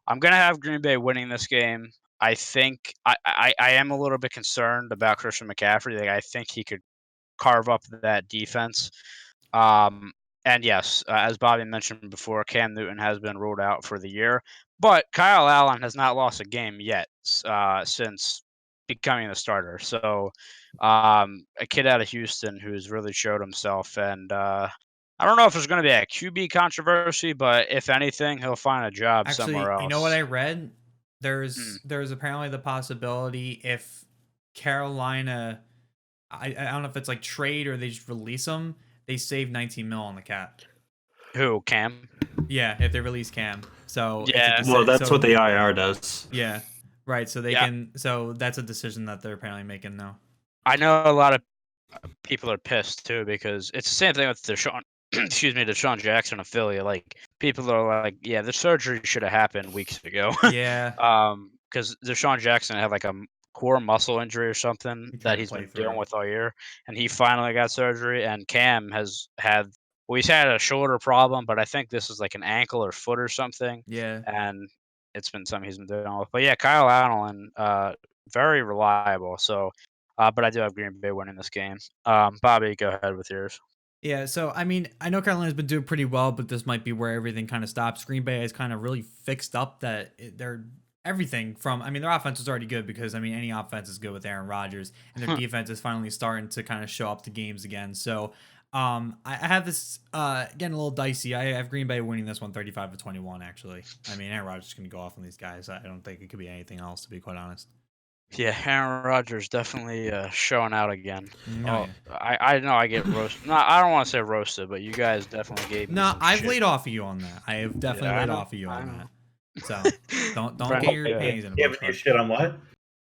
I'm gonna have Green Bay winning this game. I think I am a little bit concerned about Christian McCaffrey. Like, I think he could carve up that defense. And yes, as Bobby mentioned before, Cam Newton has been ruled out for the year, but Kyle Allen has not lost a game yet since becoming the starter. So, a kid out of Houston who's really showed himself, and I don't know if there's going to be a QB controversy, but if anything, he'll find a job somewhere Actually, else. you know what I read? There's apparently the possibility if Carolina, I don't know if it's like trade or they just release him, they save 19 mil on the cap. Who, Cam? Yeah, if they release Cam. So Yeah. Well, that's what the IR does. Yeah, right. So they can. So that's a decision that they're apparently making now. I know a lot of people are pissed too because it's the same thing with Deshaun. Excuse me, Deshaun Jackson affiliate. Like, people are like, yeah, the surgery should have happened weeks ago. Yeah. Because Deshaun Jackson had like a core muscle injury or something that he's been dealing with all year, and he finally got surgery. And Cam has had, well, he's had a shoulder problem, but I think this is like an ankle or foot or something. Yeah. And it's been something he's been dealing with. But yeah, Kyle Allen, very reliable. So, but I do have Green Bay winning this game. Bobby, go ahead with yours. Yeah, so I mean, I know Carolina's been doing pretty well, but this might be where everything kind of stops. Green Bay has kind of really fixed up that they're everything from. I mean, their offense is already good because I mean, any offense is good with Aaron Rodgers, and their defense is finally starting to kind of show up the games again. So, I have this getting a little dicey. I have Green Bay winning this one, 35-21. Actually, I mean, Aaron Rodgers is going to go off on these guys. I don't think it could be anything else, to be quite honest. Yeah, Aaron Rodgers definitely showing out again. Oh, yeah. I know I get roasted. No, I don't want to say roasted, but you guys definitely gave me. No, I've shit. laid off of you on that. I have definitely laid off of you on that. So don't get your panties in a bunch. Giving you shit on what?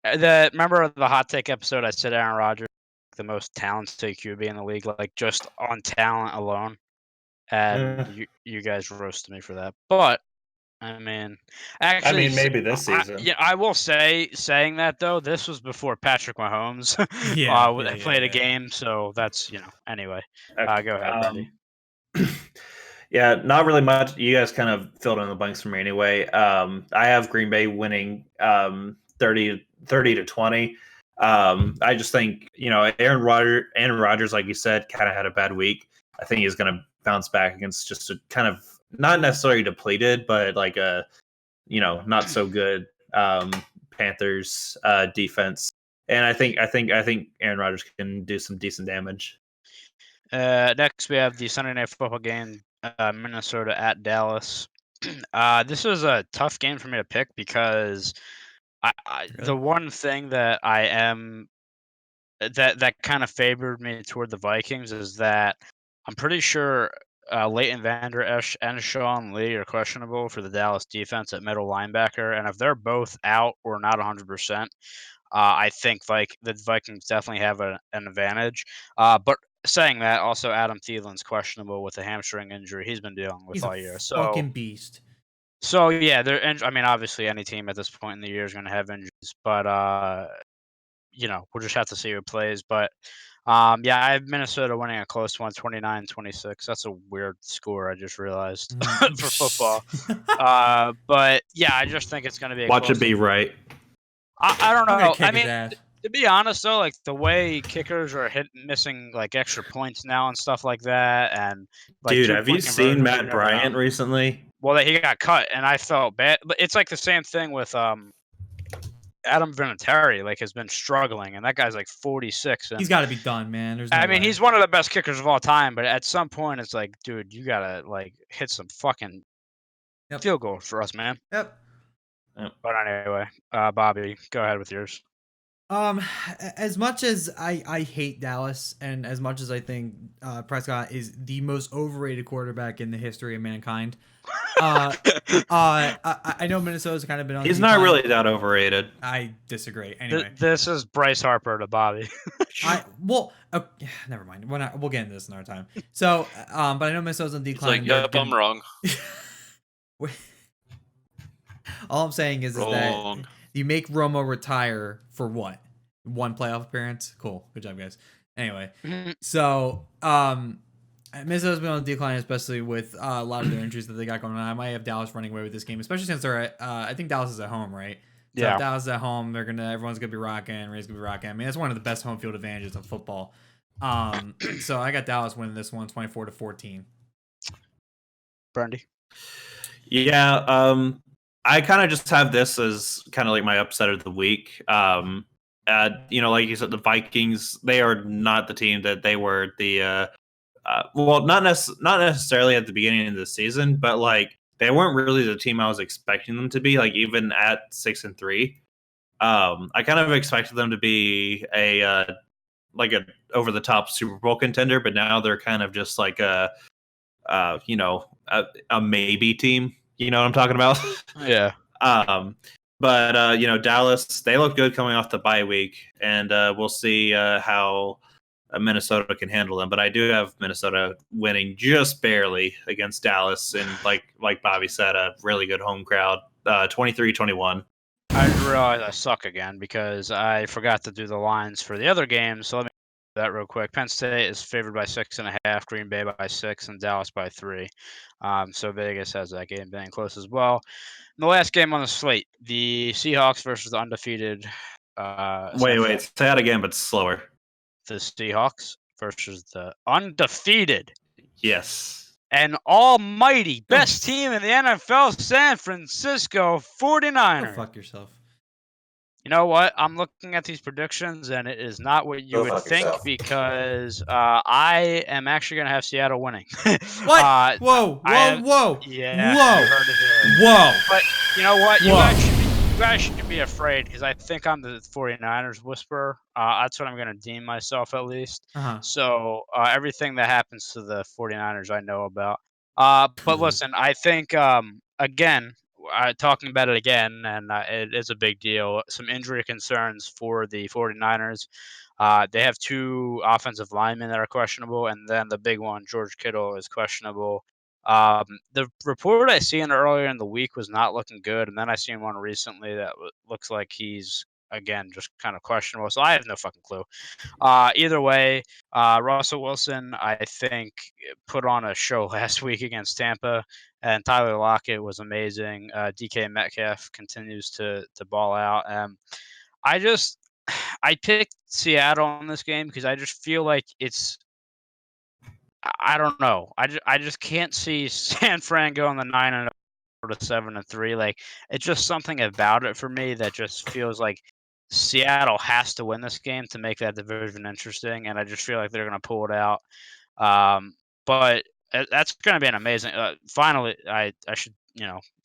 Remember the hot take episode? I said Aaron Rodgers, the most talented QB in the league, like just on talent alone, and you guys roasted me for that. But I mean, actually, maybe this season. I will say, saying that though, this was before Patrick Mahomes. Played a game, so that's Anyway, go ahead, Brendy. Yeah, not really much. You guys kind of filled in the blanks for me anyway. I have Green Bay winning 30-20. I just think Aaron Rodgers, like you said, kind of had a bad week. I think he's going to bounce back against just a kind of not necessarily depleted, but like a not so good Panthers defense. And I think Aaron Rodgers can do some decent damage. Next, we have the Sunday Night Football game, Minnesota at Dallas. This was a tough game for me to pick because the one thing that I am that kind of favored me toward the Vikings is that I'm pretty sure Leighton Vander Esch and Sean Lee are questionable for the Dallas defense at middle linebacker, and if they're both out or not 100%, I think the Vikings definitely have an advantage. But saying that, also Adam Thielen's questionable with a hamstring injury he's been dealing with all year. So fucking beast. So yeah, I mean, obviously any team at this point in the year is going to have injuries, but we'll just have to see who plays. But yeah, I have Minnesota winning a close one, 29-26. That's a weird score, I just realized for football. But yeah, I just think it's going to be. Watch it be right. I don't know. I mean, to be honest though, like the way kickers are missing like extra points now and stuff like that, and like, dude, have you seen Matt Bryant recently? Well, he got cut, and I felt bad. But it's like the same thing with Adam Vinatieri. Like, has been struggling, and that guy's like 46. And he's got to be done, man. There's no I mean, way. he's one of the best kickers of all time. But at some point, it's like, dude, you gotta like hit some fucking field goals for us, man. Yep. But anyway, Bobby, go ahead with yours. As much as I hate Dallas, and as much as I think Prescott is the most overrated quarterback in the history of mankind, I know Minnesota's kind of been on. He's the not decline. really that overrated. I disagree. Anyway, This is Bryce Harper to Bobby. never mind. We'll get into this another time. So, but I know Minnesota's on He's decline. like, yep, I'm wrong. All I'm saying is that Wrong. you make Romo retire for what? One playoff appearance? Cool. Good job, guys. Anyway, so Minnesota's been on the decline, especially with a lot of their injuries that they got going on. I might have Dallas running away with this game, especially since they're at, I think Dallas is at home, right? So Yeah. if Dallas is at home, everyone's gonna be rocking, Ray's gonna be rocking. I mean, that's one of the best home field advantages of football. So I got Dallas winning this one, 24-14. Brendy. Yeah, I kind of just have this as kind of like my upset of the week. You know, like you said, the Vikings, they are not the team that they were well, not necessarily at the beginning of the season, but like they weren't really the team I was expecting them to be. Like even at 6-3, I kind of expected them to be a over the top Super Bowl contender, but now they're kind of just like a maybe team. You know what I'm talking about? Yeah. But you know, Dallas, they look good coming off the bye week, and we'll see how Minnesota can handle them. But I do have Minnesota winning just barely against Dallas, and like Bobby said, a really good home crowd, 23-21. I realize I suck again because I forgot to do the lines for the other games. So let me do that real quick. Penn State is favored by 6.5, Green Bay by 6, and Dallas by 3. So Vegas has that game being close as well. And the last game on the slate, the Seahawks versus the undefeated. Wait, say that again, but slower. The Seahawks versus the undefeated. Yes. And almighty best team in the NFL, San Francisco 49ers. Go fuck yourself. You know what? I'm looking at these predictions, and it is not what you would think because I am actually going to have Seattle winning. What? Whoa. Yeah, Whoa. you heard it here. Whoa. But you know what? You guys shouldn't be afraid because I think I'm the 49ers whisperer. That's what I'm going to deem myself at least. So everything that happens to the 49ers I know about. But listen, I think, again, talking about it again, and it is a big deal. Some injury concerns for the 49ers. They have 2 offensive linemen that are questionable, and then the big one, George Kittle, is questionable. The report I seen earlier in the week was not looking good, and then I seen one recently that looks like he's, again, just kind of questionable. So I have no fucking clue. Either way, Russell Wilson, I think, put on a show last week against Tampa, and Tyler Lockett was amazing. DK Metcalf continues to ball out. I picked Seattle in this game because I just feel like I don't know. I just can't see San Fran going the 9-0 to 7-3. Like it's just something about it for me that just feels like Seattle has to win this game to make that division interesting, and I just feel like they're going to pull it out. But that's going to be an amazing. Finally, I should,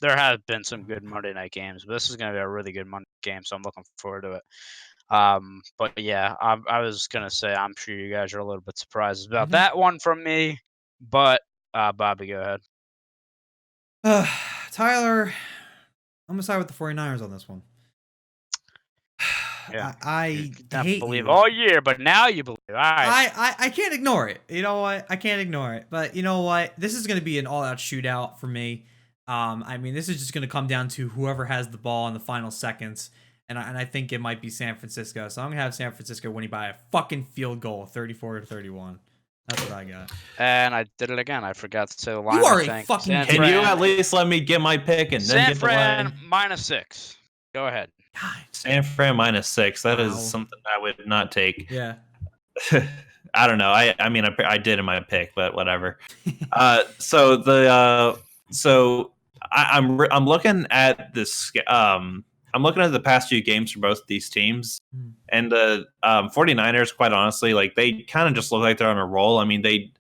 there have been some good Monday night games, but this is going to be a really good Monday game, so I'm looking forward to it. But yeah, I was going to say I'm sure you guys are a little bit surprised about that one from me, but Bobby, go ahead. Tyler, I'm going to side with the 49ers on this one. Yeah, I hate believe you all year, but now you believe. All right. I can't ignore it. You know what? I can't ignore it. But you know what? This is going to be an all-out shootout for me. I mean, this is just going to come down to whoever has the ball in the final seconds, and I think it might be San Francisco. So I'm going to have San Francisco winning by a fucking field goal, 34-31. That's what I got. And I did it again. I forgot to say the line. You are a fucking. Can you at least let me get my pick and then get the line? San Fran -6. Go ahead. God. San Fran -6. That is something I would not take. Yeah. I don't know. I mean, I did in my pick, but whatever. So I'm looking at this. I'm looking at the past few games for both these teams, and the 49ers. Quite honestly, like they kind of just look like they're on a roll. I mean, they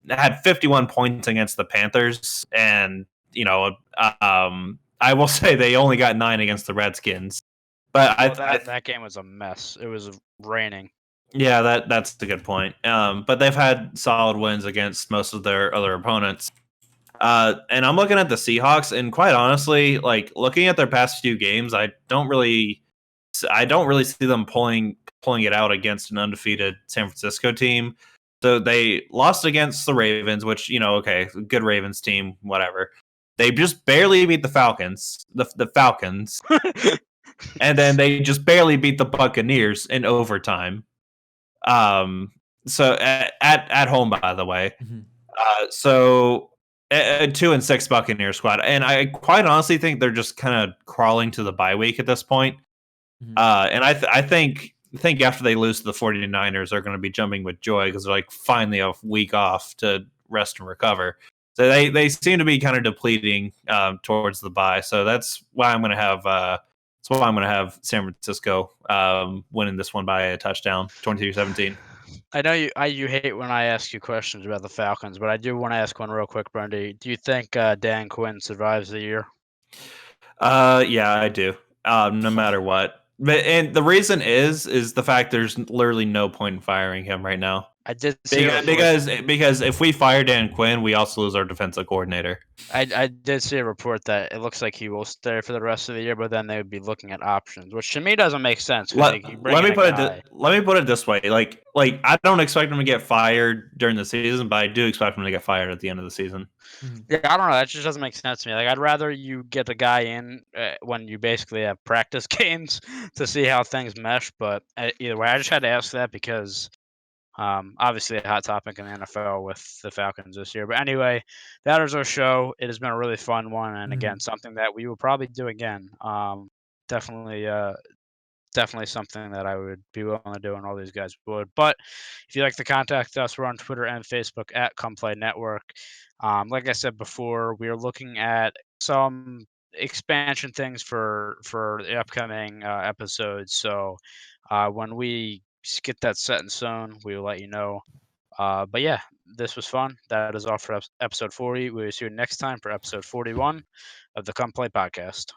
had 51 points against the Panthers, and I will say they only got 9 against the Redskins. But that game was a mess. It was raining. Yeah, that's a good point. But they've had solid wins against most of their other opponents. And I'm looking at the Seahawks, and quite honestly, like looking at their past few games, I don't really see them pulling it out against an undefeated San Francisco team. So they lost against the Ravens, which okay, good Ravens team, whatever. They just barely beat the Falcons, the Falcons, and then they just barely beat the Buccaneers in overtime. So at home, by the way. Mhm. So a 2-6 Buccaneer squad, and I quite honestly think they're just kind of crawling to the bye week at this point. Mhm. And I think after they lose to the 49ers, they're going to be jumping with joy because they're like finally a week off to rest and recover. So they seem to be kind of depleting towards the bye. So that's why I'm going to have San Francisco winning this one by a touchdown, 22-17. I know you hate when I ask you questions about the Falcons, but I do want to ask one real quick, Brendy. Do you think Dan Quinn survives the year? Yeah, I do. No matter what. And the reason is the fact there's literally no point in firing him right now. I did see because if we fire Dan Quinn, we also lose our defensive coordinator. I did see a report that it looks like he will stay for the rest of the year, but then they would be looking at options, which to me doesn't make sense. Let me put it this way: like I don't expect him to get fired during the season, but I do expect him to get fired at the end of the season. Yeah, I don't know. That just doesn't make sense to me. Like, I'd rather you get the guy in when you basically have practice games to see how things mesh. But either way, I just had to ask that because obviously a hot topic in the NFL with the Falcons this year. But anyway, that is our show. It has been a really fun one, and again, something that we will probably do again. Definitely something that I would be willing to do, and all these guys would. But if you'd like to contact us, we're on Twitter and Facebook at Come Play Network. Like I said before, we are looking at some expansion things for the upcoming episodes. So when we get that set in stone, we will let you know. But yeah, this was fun. That is all for episode 40. We will see you next time for episode 41 of the Come Play podcast.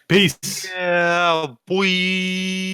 Peace. Yeah, boy.